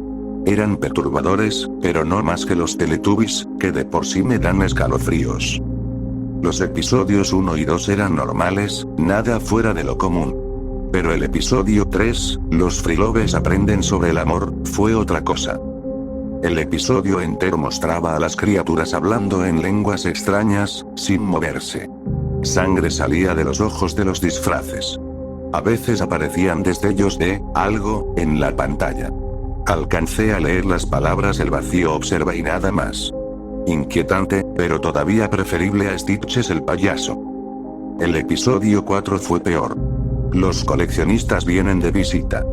Eran perturbadores, pero no más que los Teletubbies, que de por sí me dan escalofríos. Los episodios 1 y 2 eran normales, nada fuera de lo común. Pero el episodio 3, los Freelobes aprenden sobre el amor, fue otra cosa. El episodio entero mostraba a las criaturas hablando en lenguas extrañas, sin moverse. Sangre salía de los ojos de los disfraces. A veces aparecían destellos de algo en la pantalla. Alcancé a leer las palabras "el vacío observa" y nada más. Inquietante, pero todavía preferible a Stitches el payaso. El episodio 4 fue peor. Los coleccionistas vienen de visita.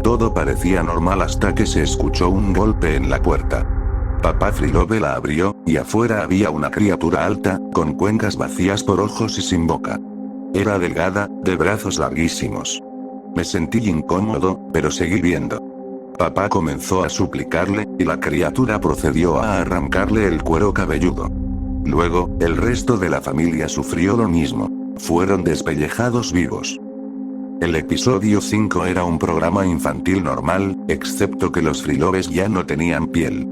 Todo parecía normal hasta que se escuchó un golpe en la puerta. Papá Frilove la abrió, y afuera había una criatura alta, con cuencas vacías por ojos y sin boca. Era delgada, de brazos larguísimos. Me sentí incómodo, pero seguí viendo. Papá comenzó a suplicarle, y la criatura procedió a arrancarle el cuero cabelludo. Luego, el resto de la familia sufrió lo mismo. Fueron despellejados vivos. El episodio 5 era un programa infantil normal, excepto que los Friloves ya no tenían piel.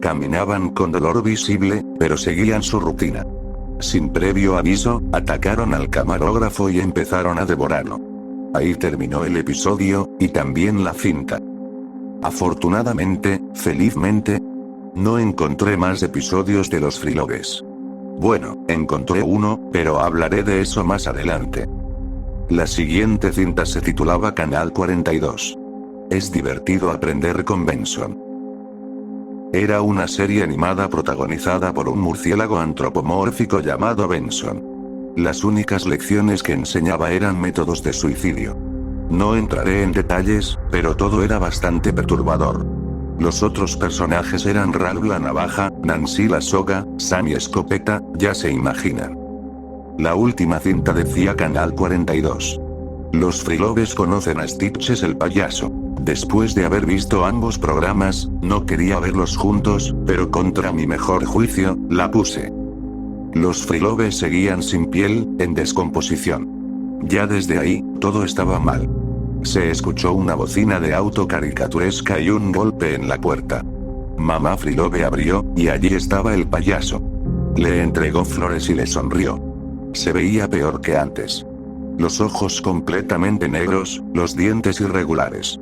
Caminaban con dolor visible, pero seguían su rutina. Sin previo aviso, atacaron al camarógrafo y empezaron a devorarlo. Ahí terminó el episodio, y también la cinta. Afortunadamente, felizmente, no encontré más episodios de los Friloves. Bueno, encontré uno, pero hablaré de eso más adelante. La siguiente cinta se titulaba Canal 42. Es divertido aprender con Benson. Era una serie animada protagonizada por un murciélago antropomórfico llamado Benson. Las únicas lecciones que enseñaba eran métodos de suicidio. No entraré en detalles, pero todo era bastante perturbador. Los otros personajes eran Ralph la navaja, Nancy la soga, Sammy escopeta, ya se imaginan. La última cinta decía Canal 42. Los Friloves conocen a Stitches el payaso. Después de haber visto ambos programas, no quería verlos juntos, pero contra mi mejor juicio, la puse. Los Friloves seguían sin piel, en descomposición. Ya desde ahí, todo estaba mal. Se escuchó una bocina de auto caricaturesca y un golpe en la puerta. Mamá Frilove abrió, y allí estaba el payaso. Le entregó flores y le sonrió. Se veía peor que antes. Los ojos completamente negros, los dientes irregulares.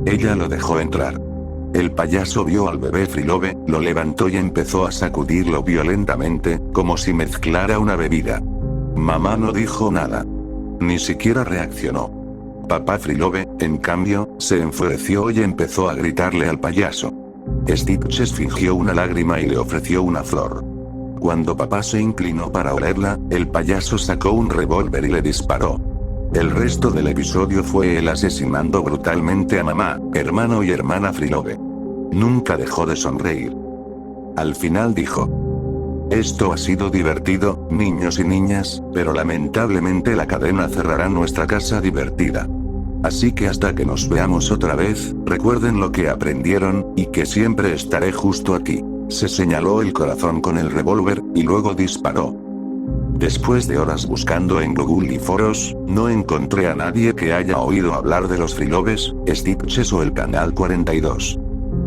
Ella lo dejó entrar. El payaso vio al bebé Frilove, lo levantó y empezó a sacudirlo violentamente, como si mezclara una bebida. Mamá no dijo nada. Ni siquiera reaccionó. Papá Frilove, en cambio, se enfureció y empezó a gritarle al payaso. Stitches fingió una lágrima y le ofreció una flor. Cuando papá se inclinó para olerla, el payaso sacó un revólver y le disparó. El resto del episodio fue él asesinando brutalmente a mamá, hermano y hermana Frilove. Nunca dejó de sonreír. Al final dijo: esto ha sido divertido, niños y niñas, pero lamentablemente la cadena cerrará nuestra casa divertida. Así que hasta que nos veamos otra vez, recuerden lo que aprendieron, y que siempre estaré justo aquí. Se señaló el corazón con el revólver, y luego disparó. Después de horas buscando en Google y foros, no encontré a nadie que haya oído hablar de los Friloves, Stitches o el Canal 42.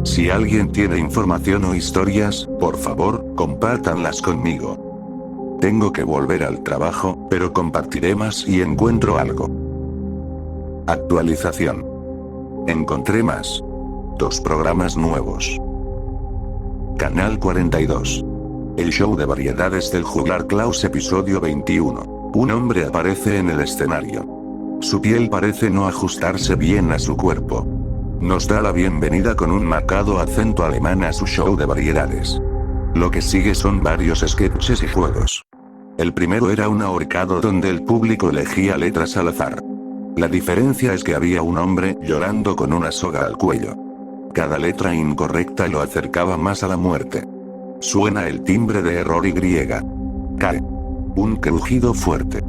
Si alguien tiene información o historias, por favor, compártanlas conmigo. Tengo que volver al trabajo, pero compartiré más si encuentro algo. Actualización. Encontré más. 2 programas nuevos. Canal 42. El show de variedades del juglar Klaus episodio 21. Un hombre aparece en el escenario. Su piel parece no ajustarse bien a su cuerpo. Nos da la bienvenida con un marcado acento alemán a su show de variedades. Lo que sigue son varios sketches y juegos. El primero era un ahorcado donde el público elegía letras al azar. La diferencia es que había un hombre llorando con una soga al cuello. Cada letra incorrecta lo acercaba más a la muerte. Suena el timbre de error y cae. Un crujido fuerte.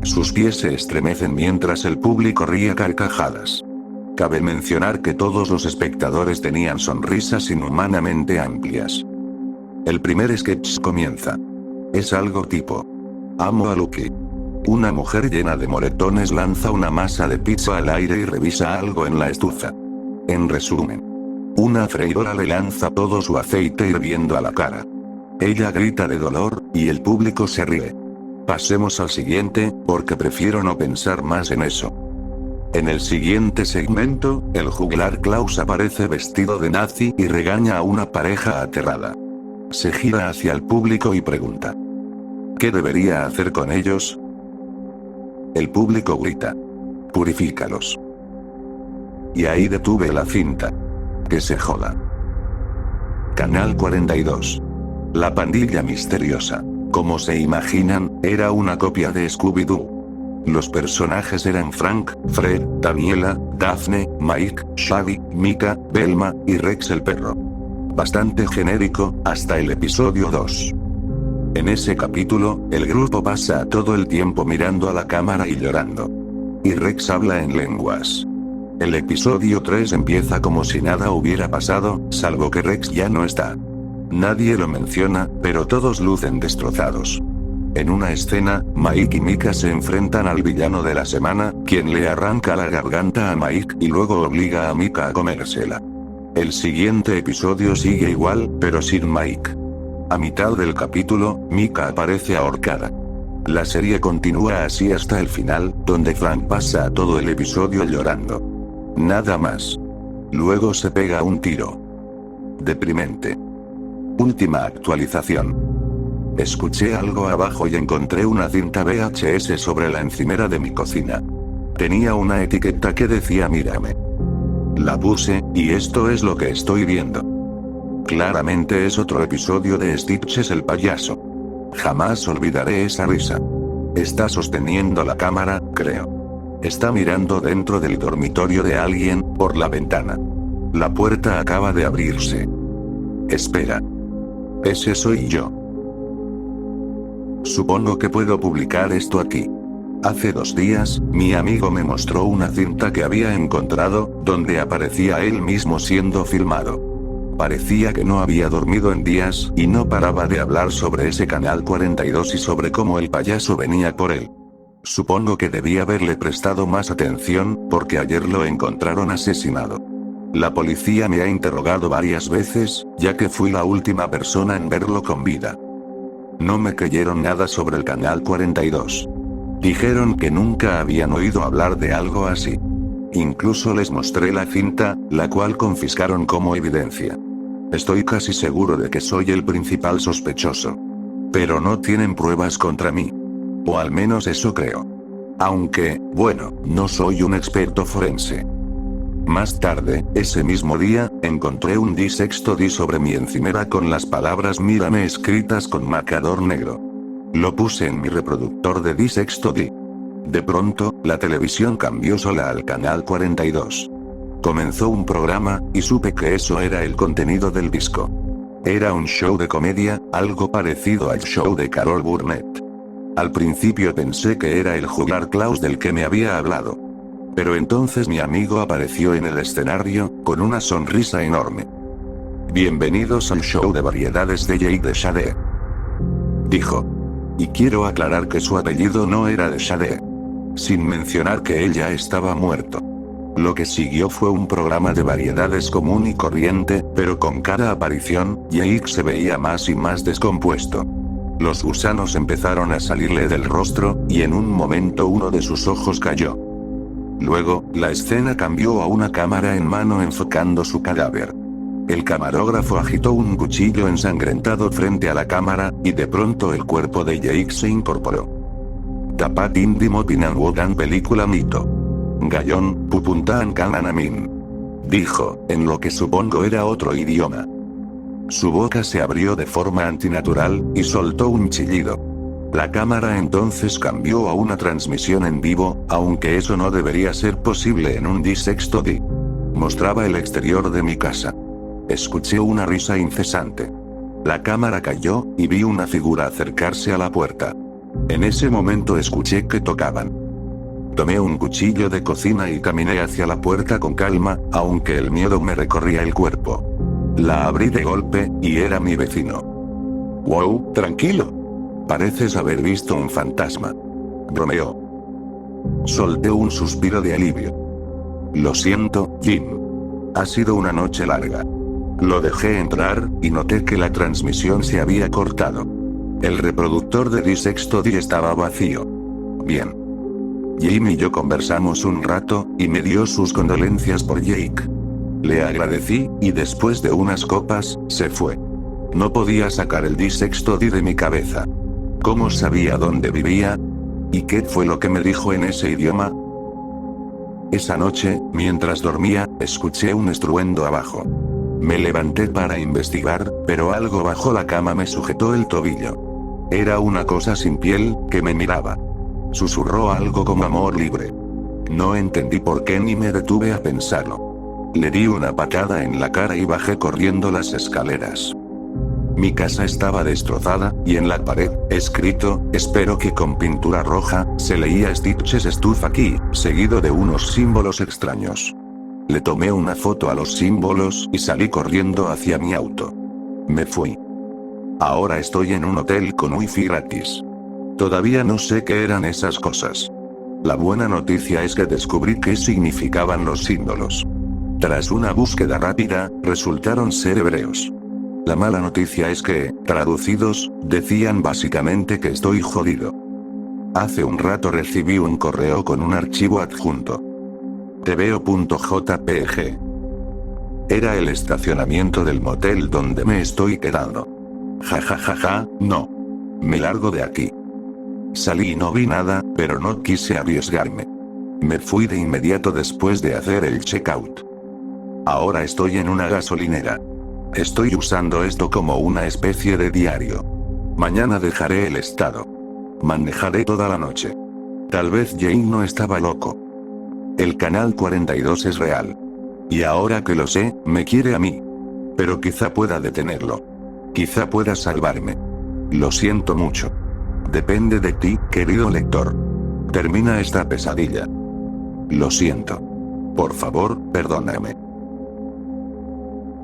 Sus pies se estremecen mientras el público ríe a carcajadas. Cabe mencionar que todos los espectadores tenían sonrisas inhumanamente amplias. El primer sketch comienza. Es algo tipo: amo a Lucky. Una mujer llena de moretones lanza una masa de pizza al aire y revisa algo en la estufa. En resumen, una freidora le lanza todo su aceite hirviendo a la cara. Ella grita de dolor, y el público se ríe. Pasemos al siguiente, porque prefiero no pensar más en eso. En el siguiente segmento, el juglar Klaus aparece vestido de nazi y regaña a una pareja aterrada. Se gira hacia el público y pregunta: ¿qué debería hacer con ellos? El público grita: purifícalos. Y ahí detuve la cinta. Que se joda. Canal 42. La pandilla misteriosa. Como se imaginan, era una copia de Scooby-Doo. Los personajes eran Frank, Fred, Daniela, Daphne, Mike, Shaggy, Mika, Velma, y Rex el perro. bastante genérico, hasta el episodio 2. En ese capítulo, el grupo pasa todo el tiempo mirando a la cámara y llorando. Y Rex habla en lenguas. El episodio 3 empieza como si nada hubiera pasado, salvo que Rex ya no está. Nadie lo menciona, pero todos lucen destrozados. En una escena, Mike y Mika se enfrentan al villano de la semana, quien le arranca la garganta a Mike y luego obliga a Mika a comérsela. El siguiente episodio sigue igual, pero sin Mike. A mitad del capítulo, Mika aparece ahorcada. La serie continúa así hasta el final, donde Frank pasa todo el episodio llorando. Nada más. Luego se pega un tiro. Deprimente. Última actualización. Escuché algo abajo y encontré una cinta VHS sobre la encimera de mi cocina. Tenía una etiqueta que decía mírame. La puse, y esto es lo que estoy viendo. Claramente es otro episodio de Stitches el payaso. Jamás olvidaré esa risa. Está sosteniendo la cámara, creo. Está mirando dentro del dormitorio de alguien, por la ventana. La puerta acaba de abrirse. Espera. Ese soy yo. Supongo que puedo publicar esto aquí. Hace 2 días, mi amigo me mostró una cinta que había encontrado, donde aparecía él mismo siendo filmado. Parecía que no había dormido en días, y no paraba de hablar sobre ese canal 42 y sobre cómo el payaso venía por él. Supongo que debí haberle prestado más atención, porque ayer lo encontraron asesinado. La policía me ha interrogado varias veces, ya que fui la última persona en verlo con vida. No me creyeron nada sobre el canal 42. Dijeron que nunca habían oído hablar de algo así. Incluso les mostré la cinta, la cual confiscaron como evidencia. Estoy casi seguro de que soy el principal sospechoso. Pero no tienen pruebas contra mí. O al menos eso creo. Aunque, bueno, no soy un experto forense. Más tarde, ese mismo día, encontré un D sobre mi encimera con las palabras mírame escritas con marcador negro. Lo puse en mi reproductor de D. De pronto, la televisión cambió sola al canal 42. Comenzó un programa, y supe que eso era el contenido del disco. Era un show de comedia, algo parecido al show de Carol Burnett. Al principio pensé que era el Juglar Klaus del que me había hablado. Pero entonces mi amigo apareció en el escenario, con una sonrisa enorme. Bienvenidos al show de variedades de Jake Deshade. Dijo. Y quiero aclarar que su apellido no era Deshade. Sin mencionar que él ya estaba muerto. Lo que siguió fue un programa de variedades común y corriente, pero con cada aparición, Jake se veía más y más descompuesto. Los gusanos empezaron a salirle del rostro, y en un momento uno de sus ojos cayó. Luego, la escena cambió a una cámara en mano enfocando su cadáver. El camarógrafo agitó un cuchillo ensangrentado frente a la cámara, y de pronto el cuerpo de Jake se incorporó. Tapat indimo pinanwodan película mito. Gallón, pupuntaan kananamin. Dijo, en lo que supongo era otro idioma. Su boca se abrió de forma antinatural, y soltó un chillido. La cámara entonces cambió a una transmisión en vivo, aunque eso no debería ser posible en un D. Mostraba el exterior de mi casa. Escuché una risa incesante. La cámara cayó, y vi una figura acercarse a la puerta. En ese momento escuché que tocaban. Tomé un cuchillo de cocina y caminé hacia la puerta con calma, aunque el miedo me recorría el cuerpo. La abrí de golpe, y era mi vecino. «Wow, tranquilo. Pareces haber visto un fantasma», bromeó. Solté un suspiro de alivio. «Lo siento, Jim. Ha sido una noche larga». Lo dejé entrar, y noté que la transmisión se había cortado. El reproductor de D estaba vacío. Bien. Jim y yo conversamos un rato, y me dio sus condolencias por Jake. Le agradecí, y después de unas copas, se fue. No podía sacar el D de mi cabeza. ¿Cómo sabía dónde vivía? ¿Y qué fue lo que me dijo en ese idioma? Esa noche, mientras dormía, escuché un estruendo abajo. Me levanté para investigar, pero algo bajo la cama me sujetó el tobillo. Era una cosa sin piel, que me miraba. Susurró algo como amor libre. No entendí por qué ni me detuve a pensarlo. Le di una patada en la cara y bajé corriendo las escaleras. Mi casa estaba destrozada, y en la pared, escrito, espero que con pintura roja, se leía Stitches Stuff aquí, seguido de unos símbolos extraños. Le tomé una foto a los símbolos y salí corriendo hacia mi auto. Me fui. Ahora estoy en un hotel con wifi gratis. Todavía no sé qué eran esas cosas. La buena noticia es que descubrí qué significaban los símbolos. Tras una búsqueda rápida, resultaron ser hebreos. La mala noticia es que, traducidos, decían básicamente que estoy jodido. Hace un rato recibí un correo con un archivo adjunto. tveo.jpg. Era el estacionamiento del motel donde me estoy quedando. Ja, no. Me largo de aquí. Salí y no vi nada, pero no quise arriesgarme. Me fui de inmediato después de hacer el checkout. Ahora estoy en una gasolinera. Estoy usando esto como una especie de diario. Mañana dejaré el estado. Manejaré toda la noche. Tal vez Jane no estaba loco. El canal 42 es real. Y ahora que lo sé, me quiere a mí. Pero quizá pueda detenerlo. Quizá pueda salvarme. Lo siento mucho. Depende de ti, querido lector. Termina esta pesadilla. Lo siento. Por favor, perdóname.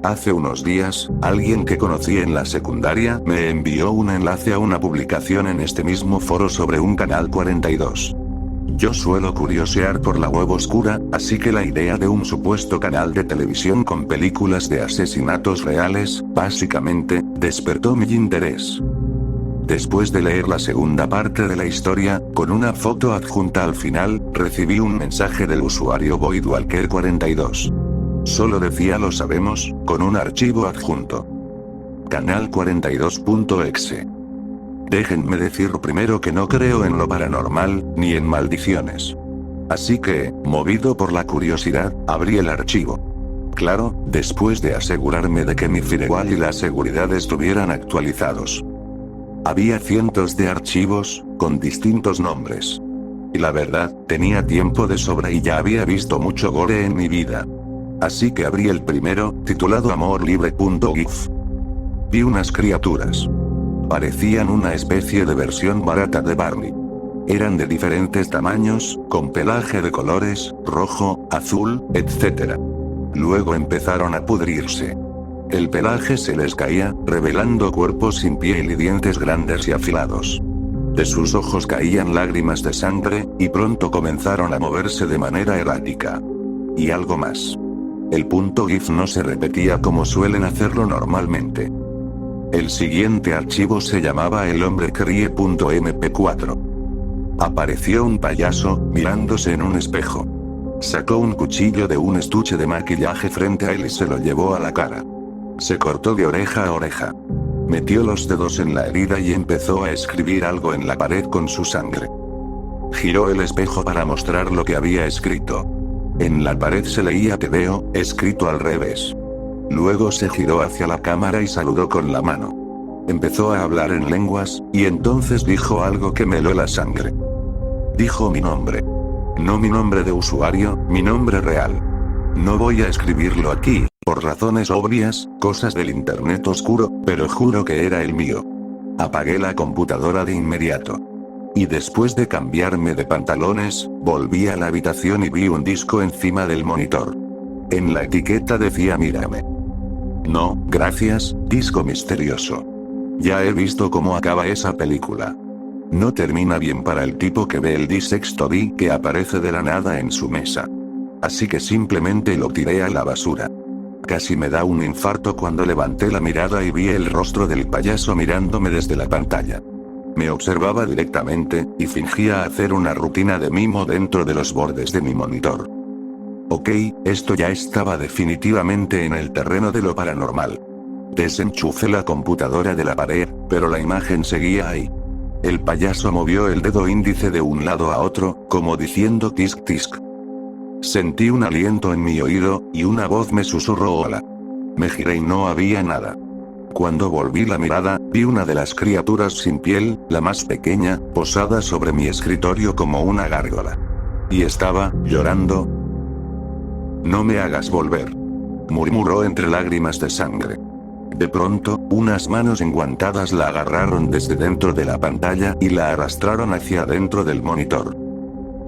Hace unos días, alguien que conocí en la secundaria me envió un enlace a una publicación en este mismo foro sobre un canal 42. Yo suelo curiosear por la web oscura, así que la idea de un supuesto canal de televisión con películas de asesinatos reales, básicamente, despertó mi interés. Después de leer la segunda parte de la historia, con una foto adjunta al final, recibí un mensaje del usuario Voidwalker42. Solo decía lo sabemos, con un archivo adjunto. Canal 42.exe. Déjenme decir primero que no creo en lo paranormal, ni en maldiciones. Así que, movido por la curiosidad, abrí el archivo. Claro, después de asegurarme de que mi firewall y la seguridad estuvieran actualizados. Había cientos de archivos, con distintos nombres. Y la verdad, tenía tiempo de sobra y ya había visto mucho gore en mi vida. Así que abrí el primero, titulado amorlibre.gif. Vi unas criaturas. Parecían una especie de versión barata de Barney. Eran de diferentes tamaños, con pelaje de colores, rojo, azul, etc. Luego empezaron a pudrirse. El pelaje se les caía, revelando cuerpos sin piel y dientes grandes y afilados. De sus ojos caían lágrimas de sangre, y pronto comenzaron a moverse de manera errática. Y algo más. El punto GIF no se repetía como suelen hacerlo normalmente. El siguiente archivo se llamaba El hombre que ríe.mp4. Apareció un payaso, mirándose en un espejo. Sacó un cuchillo de un estuche de maquillaje frente a él y se lo llevó a la cara. Se cortó de oreja a oreja. Metió los dedos en la herida y empezó a escribir algo en la pared con su sangre. Giró el espejo para mostrar lo que había escrito. En la pared se leía "Te veo", escrito al revés. Luego se giró hacia la cámara y saludó con la mano. Empezó a hablar en lenguas, y entonces dijo algo que me heló la sangre. Dijo mi nombre. No mi nombre de usuario, mi nombre real. No voy a escribirlo aquí, por razones obvias, cosas del internet oscuro, pero juro que era el mío. Apagué la computadora de inmediato. Y después de cambiarme de pantalones, volví a la habitación y vi un disco encima del monitor. En la etiqueta decía "Mírame". No, gracias, disco misterioso. Ya he visto cómo acaba esa película. No termina bien para el tipo que ve el disco que aparece de la nada en su mesa. Así que simplemente lo tiré a la basura. Casi me da un infarto cuando levanté la mirada y vi el rostro del payaso mirándome desde la pantalla. Me observaba directamente, y fingía hacer una rutina de mimo dentro de los bordes de mi monitor. Ok, esto ya estaba definitivamente en el terreno de lo paranormal. Desenchufé la computadora de la pared, pero la imagen seguía ahí. El payaso movió el dedo índice de un lado a otro, como diciendo tisk tisk. Sentí un aliento en mi oído, y una voz me susurró hola. Me giré y no había nada. Cuando volví la mirada, vi una de las criaturas sin piel, la más pequeña, posada sobre mi escritorio como una gárgola. Y estaba, llorando. No me hagas volver. murmuró entre lágrimas de sangre. De pronto, unas manos enguantadas la agarraron desde dentro de la pantalla y la arrastraron hacia dentro del monitor.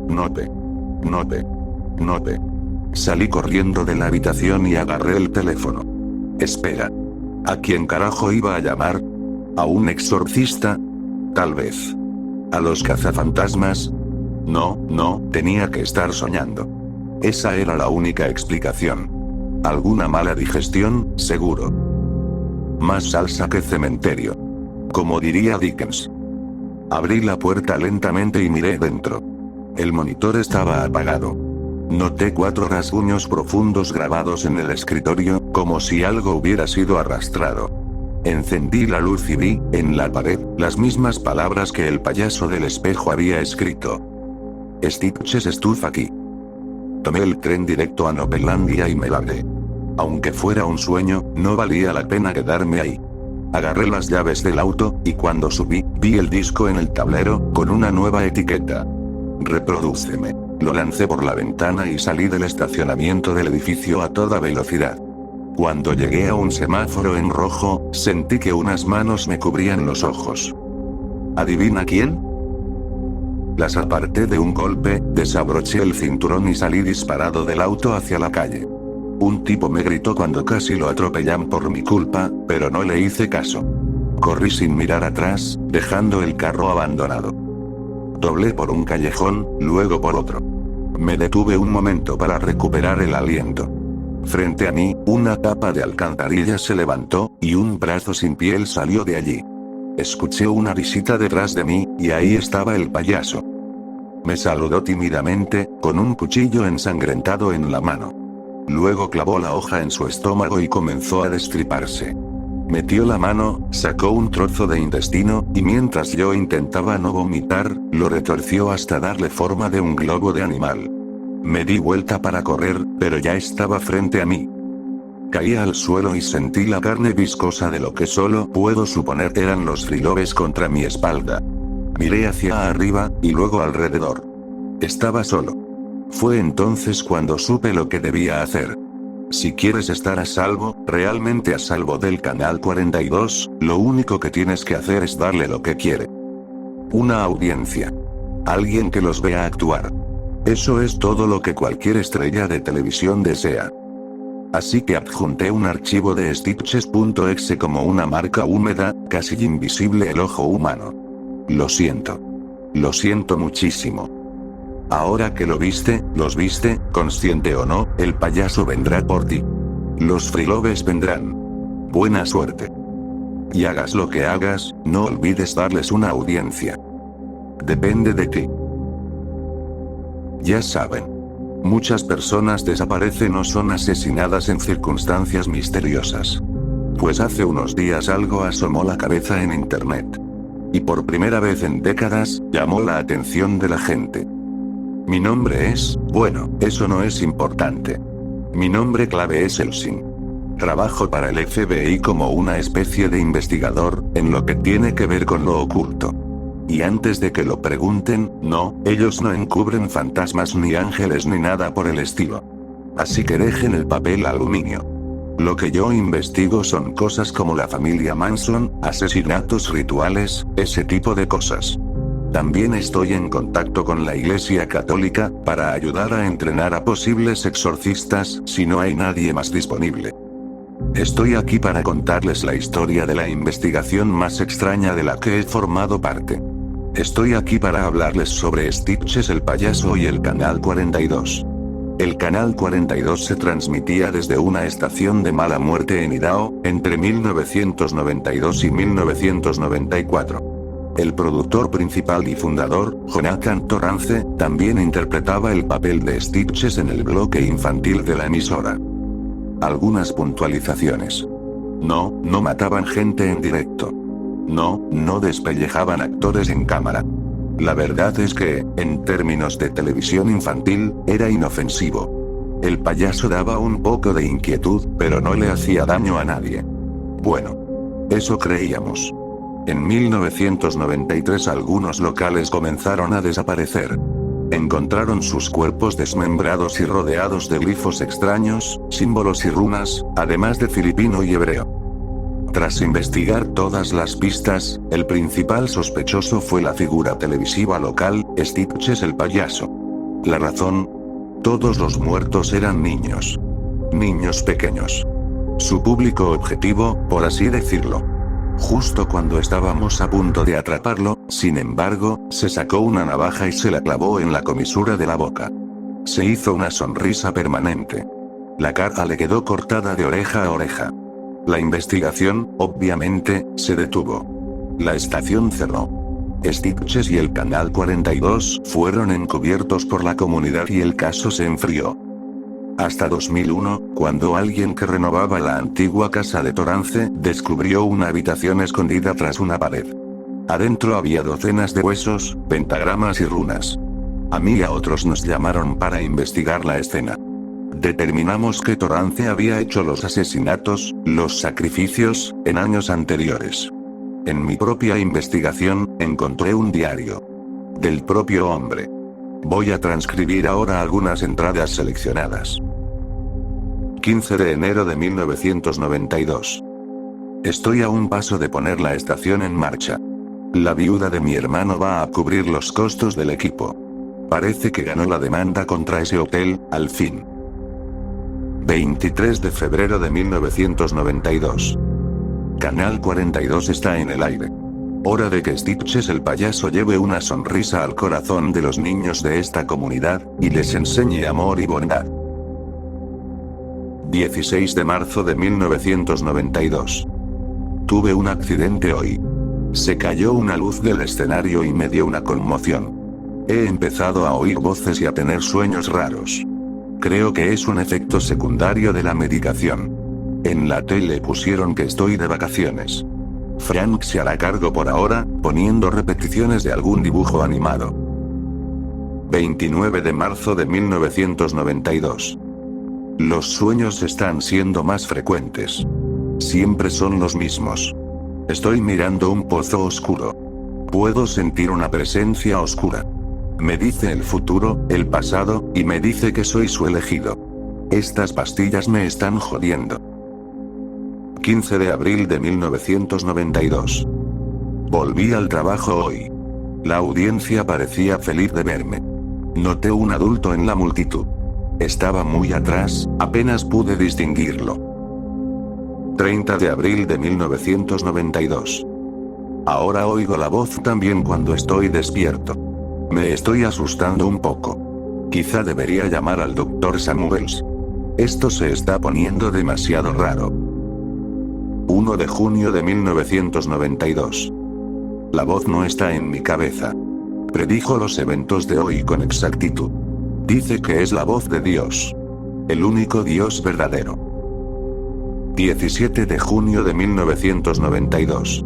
Nope. Nope. Nope. Salí corriendo de la habitación y agarré el teléfono. Espera. ¿A quién carajo iba a llamar? ¿A un exorcista? Tal vez. ¿A los cazafantasmas? No, tenía que estar soñando. Esa era la única explicación. Alguna mala digestión, seguro. Más salsa que cementerio. Como diría Dickens. Abrí la puerta lentamente y miré dentro. El monitor estaba apagado. Noté 4 rasguños profundos grabados en el escritorio, como si algo hubiera sido arrastrado. Encendí la luz y vi, en la pared, las mismas palabras que el payaso del espejo había escrito. Stitches estuvo aquí. Tomé el tren directo a Novelandia y me largué. Aunque fuera un sueño, no valía la pena quedarme ahí. Agarré las llaves del auto, y cuando subí, vi el disco en el tablero, con una nueva etiqueta. Reprodúceme. Lo lancé por la ventana y salí del estacionamiento del edificio a toda velocidad. Cuando llegué a un semáforo en rojo, sentí que unas manos me cubrían los ojos. ¿Adivina quién? Las aparté de un golpe, desabroché el cinturón y salí disparado del auto hacia la calle. Un tipo me gritó cuando casi lo atropellan por mi culpa, pero no le hice caso. Corrí sin mirar atrás, dejando el carro abandonado. Doblé por un callejón, luego por otro. Me detuve un momento para recuperar el aliento. Frente a mí, una tapa de alcantarilla se levantó, y un brazo sin piel salió de allí. Escuché una risita detrás de mí, y ahí estaba el payaso. Me saludó tímidamente, con un cuchillo ensangrentado en la mano. Luego clavó la hoja en su estómago y comenzó a destriparse. Metió la mano, sacó un trozo de intestino, y mientras yo intentaba no vomitar, lo retorció hasta darle forma de un globo de animal. Me di vuelta para correr, pero ya estaba frente a mí. Caí al suelo y sentí la carne viscosa de lo que solo puedo suponer eran los frilobes contra mi espalda. Miré hacia arriba, y luego alrededor. Estaba solo. Fue entonces cuando supe lo que debía hacer. Si quieres estar a salvo, realmente a salvo del Canal 42, lo único que tienes que hacer es darle lo que quiere. Una audiencia. Alguien que los vea actuar. Eso es todo lo que cualquier estrella de televisión desea. Así que adjunté un archivo de Stitches.exe como una marca húmeda, casi invisible al ojo humano. Lo siento. Lo siento muchísimo. Ahora que los viste, consciente o no, el payaso vendrá por ti. Los frilobes vendrán. Buena suerte. Y hagas lo que hagas, no olvides darles una audiencia. Depende de ti. Ya saben. Muchas personas desaparecen o son asesinadas en circunstancias misteriosas. Pues hace unos días algo asomó la cabeza en internet. Y por primera vez en décadas, llamó la atención de la gente. Mi nombre es, bueno, eso no es importante. Mi nombre clave es Elsin. Trabajo para el FBI como una especie de investigador, en lo que tiene que ver con lo oculto. Y antes de que lo pregunten, no, ellos no encubren fantasmas ni ángeles ni nada por el estilo. Así que dejen el papel aluminio. Lo que yo investigo son cosas como la familia Manson, asesinatos rituales, ese tipo de cosas. También estoy en contacto con la Iglesia Católica, para ayudar a entrenar a posibles exorcistas, si no hay nadie más disponible. Estoy aquí para contarles la historia de la investigación más extraña de la que he formado parte. Estoy aquí para hablarles sobre Stitches el payaso y el Canal 42. El Canal 42 se transmitía desde una estación de mala muerte en Idaho, entre 1992 y 1994. El productor principal y fundador, Jonathan Torrance, también interpretaba el papel de Stitches en el bloque infantil de la emisora. Algunas puntualizaciones. No mataban gente en directo. No despellejaban actores en cámara. La verdad es que, en términos de televisión infantil, era inofensivo. El payaso daba un poco de inquietud, pero no le hacía daño a nadie. Bueno. Eso creíamos. En 1993 algunos locales comenzaron a desaparecer. Encontraron sus cuerpos desmembrados y rodeados de glifos extraños, símbolos y runas, además de filipino y hebreo. Tras investigar todas las pistas, el principal sospechoso fue la figura televisiva local, Stitches el payaso. La razón: todos los muertos eran niños. Niños pequeños. Su público objetivo, por así decirlo. Justo cuando estábamos a punto de atraparlo, sin embargo, se sacó una navaja y se la clavó en la comisura de la boca. Se hizo una sonrisa permanente. La cara le quedó cortada de oreja a oreja. La investigación, obviamente, se detuvo. La estación cerró. Stitches y el Canal 42 fueron encubiertos por la comunidad y el caso se enfrió. Hasta 2001, cuando alguien que renovaba la antigua casa de Torrance descubrió una habitación escondida tras una pared. Adentro había docenas de huesos, pentagramas y runas. A mí y a otros nos llamaron para investigar la escena. Determinamos que Torrance había hecho los asesinatos, los sacrificios, en años anteriores. En mi propia investigación, encontré un diario. Del propio hombre. Voy a transcribir ahora algunas entradas seleccionadas. 15 de enero de 1992. Estoy a un paso de poner la estación en marcha. La viuda de mi hermano va a cubrir los costos del equipo. Parece que ganó la demanda contra ese hotel, al fin. 23 de febrero de 1992. Canal 42 está en el aire. Hora de que Stitches el payaso lleve una sonrisa al corazón de los niños de esta comunidad, y les enseñe amor y bondad. 16 de marzo de 1992. Tuve un accidente hoy. Se cayó una luz del escenario y me dio una conmoción. He empezado a oír voces y a tener sueños raros. Creo que es un efecto secundario de la medicación. En la tele pusieron que estoy de vacaciones. Frank se hará cargo por ahora, poniendo repeticiones de algún dibujo animado. 29 de marzo de 1992. Los sueños están siendo más frecuentes. Siempre son los mismos. Estoy mirando un pozo oscuro. Puedo sentir una presencia oscura. Me dice el futuro, el pasado, y me dice que soy su elegido. Estas pastillas me están jodiendo. 15 de abril de 1992. Volví al trabajo hoy. La audiencia parecía feliz de verme. Noté un adulto en la multitud. Estaba muy atrás, apenas pude distinguirlo. 30 de abril de 1992. Ahora oigo la voz también cuando estoy despierto. Me estoy asustando un poco. Quizá debería llamar al Dr. Samuels. Esto se está poniendo demasiado raro. 1 de junio de 1992. La voz no está en mi cabeza. Predijo los eventos de hoy con exactitud. Dice que es la voz de Dios. El único Dios verdadero. 17 de junio de 1992.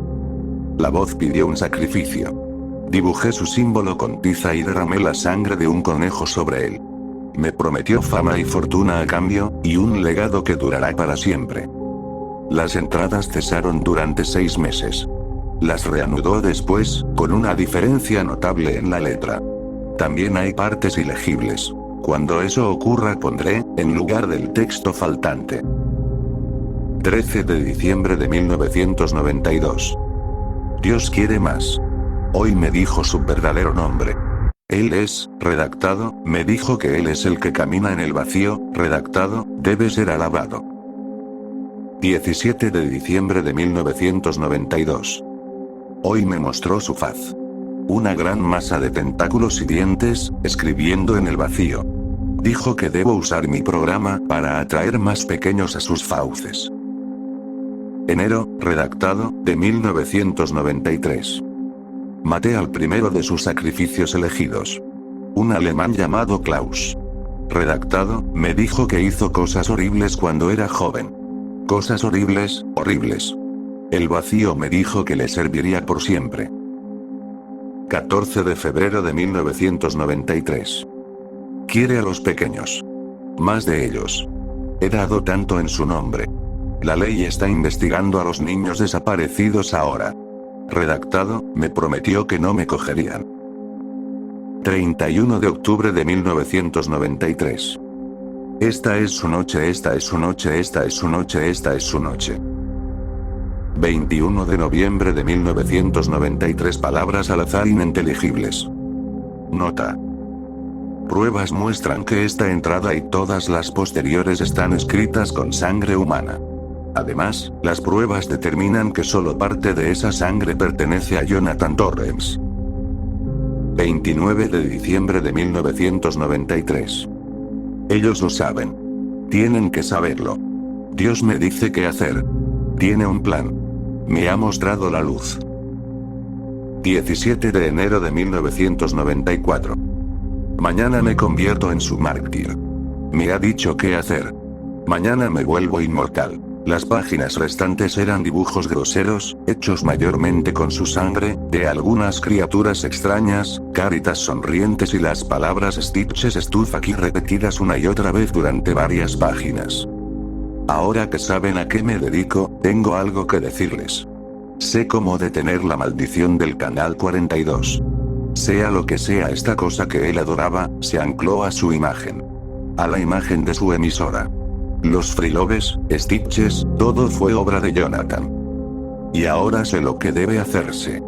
La voz pidió un sacrificio. Dibujé su símbolo con tiza y derramé la sangre de un conejo sobre él. Me prometió fama y fortuna a cambio, y un legado que durará para siempre. Las entradas cesaron durante 6 meses. Las reanudó después, con una diferencia notable en la letra. También hay partes ilegibles. Cuando eso ocurra pondré, en lugar del texto faltante. 13 de diciembre de 1992. Dios quiere más. Hoy me dijo su verdadero nombre. Él es, redactado, me dijo que Él es el que camina en el vacío, redactado, debe ser alabado. 17 de diciembre de 1992. Hoy me mostró su faz. Una gran masa de tentáculos y dientes, escribiendo en el vacío. Dijo que debo usar mi programa para atraer más pequeños a sus fauces. Enero, redactado, de 1993. Maté al primero de sus sacrificios elegidos. Un alemán llamado Klaus. Redactado, me dijo que hizo cosas horribles cuando era joven. Cosas horribles, horribles. El vacío me dijo que le serviría por siempre. 14 de febrero de 1993. Quiere a los pequeños. Más de ellos. He dado tanto en su nombre. La ley está investigando a los niños desaparecidos ahora. Redactado, me prometió que no me cogerían. 31 de octubre de 1993. Esta es su noche, esta es su noche, esta es su noche, esta es su noche. 21 de noviembre de 1993. Palabras al azar ininteligibles. Nota. Pruebas muestran que esta entrada y todas las posteriores están escritas con sangre humana. Además, las pruebas determinan que solo parte de esa sangre pertenece a Jonathan Torrens. 29 de diciembre de 1993. Ellos lo saben. Tienen que saberlo. Dios me dice qué hacer. Tiene un plan. Me ha mostrado la luz. 17 de enero de 1994. Mañana me convierto en su mártir. Me ha dicho qué hacer. Mañana me vuelvo inmortal. Las páginas restantes eran dibujos groseros, hechos mayormente con su sangre, de algunas criaturas extrañas, caritas sonrientes y las palabras Stitches Stuff aquí repetidas una y otra vez durante varias páginas. Ahora que saben a qué me dedico, tengo algo que decirles. Sé cómo detener la maldición del Canal 42. Sea lo que sea esta cosa que él adoraba, se ancló a su imagen. A la imagen de su emisora. Los Freelobes, Stitches, todo fue obra de Jonathan. Y ahora sé lo que debe hacerse.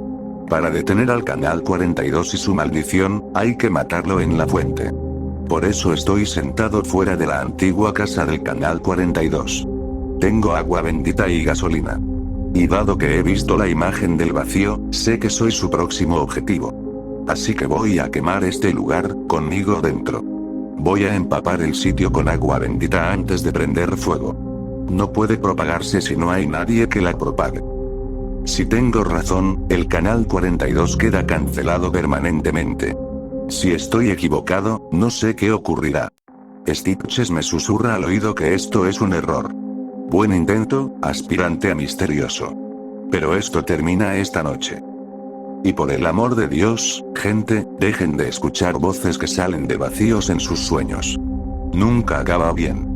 Para detener al Canal 42 y su maldición, hay que matarlo en la fuente. Por eso estoy sentado fuera de la antigua casa del Canal 42. Tengo agua bendita y gasolina. Y dado que he visto la imagen del vacío, sé que soy su próximo objetivo. Así que voy a quemar este lugar, conmigo dentro. Voy a empapar el sitio con agua bendita antes de prender fuego. No puede propagarse si no hay nadie que la propague. Si tengo razón, el Canal 42 queda cancelado permanentemente. Si estoy equivocado, no sé qué ocurrirá. Stitches me susurra al oído que esto es un error. Buen intento, aspirante a misterioso. Pero esto termina esta noche. Y por el amor de Dios, gente, dejen de escuchar voces que salen de vacíos en sus sueños. Nunca acaba bien.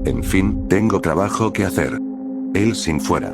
En fin, tengo trabajo que hacer. Él sin fuera.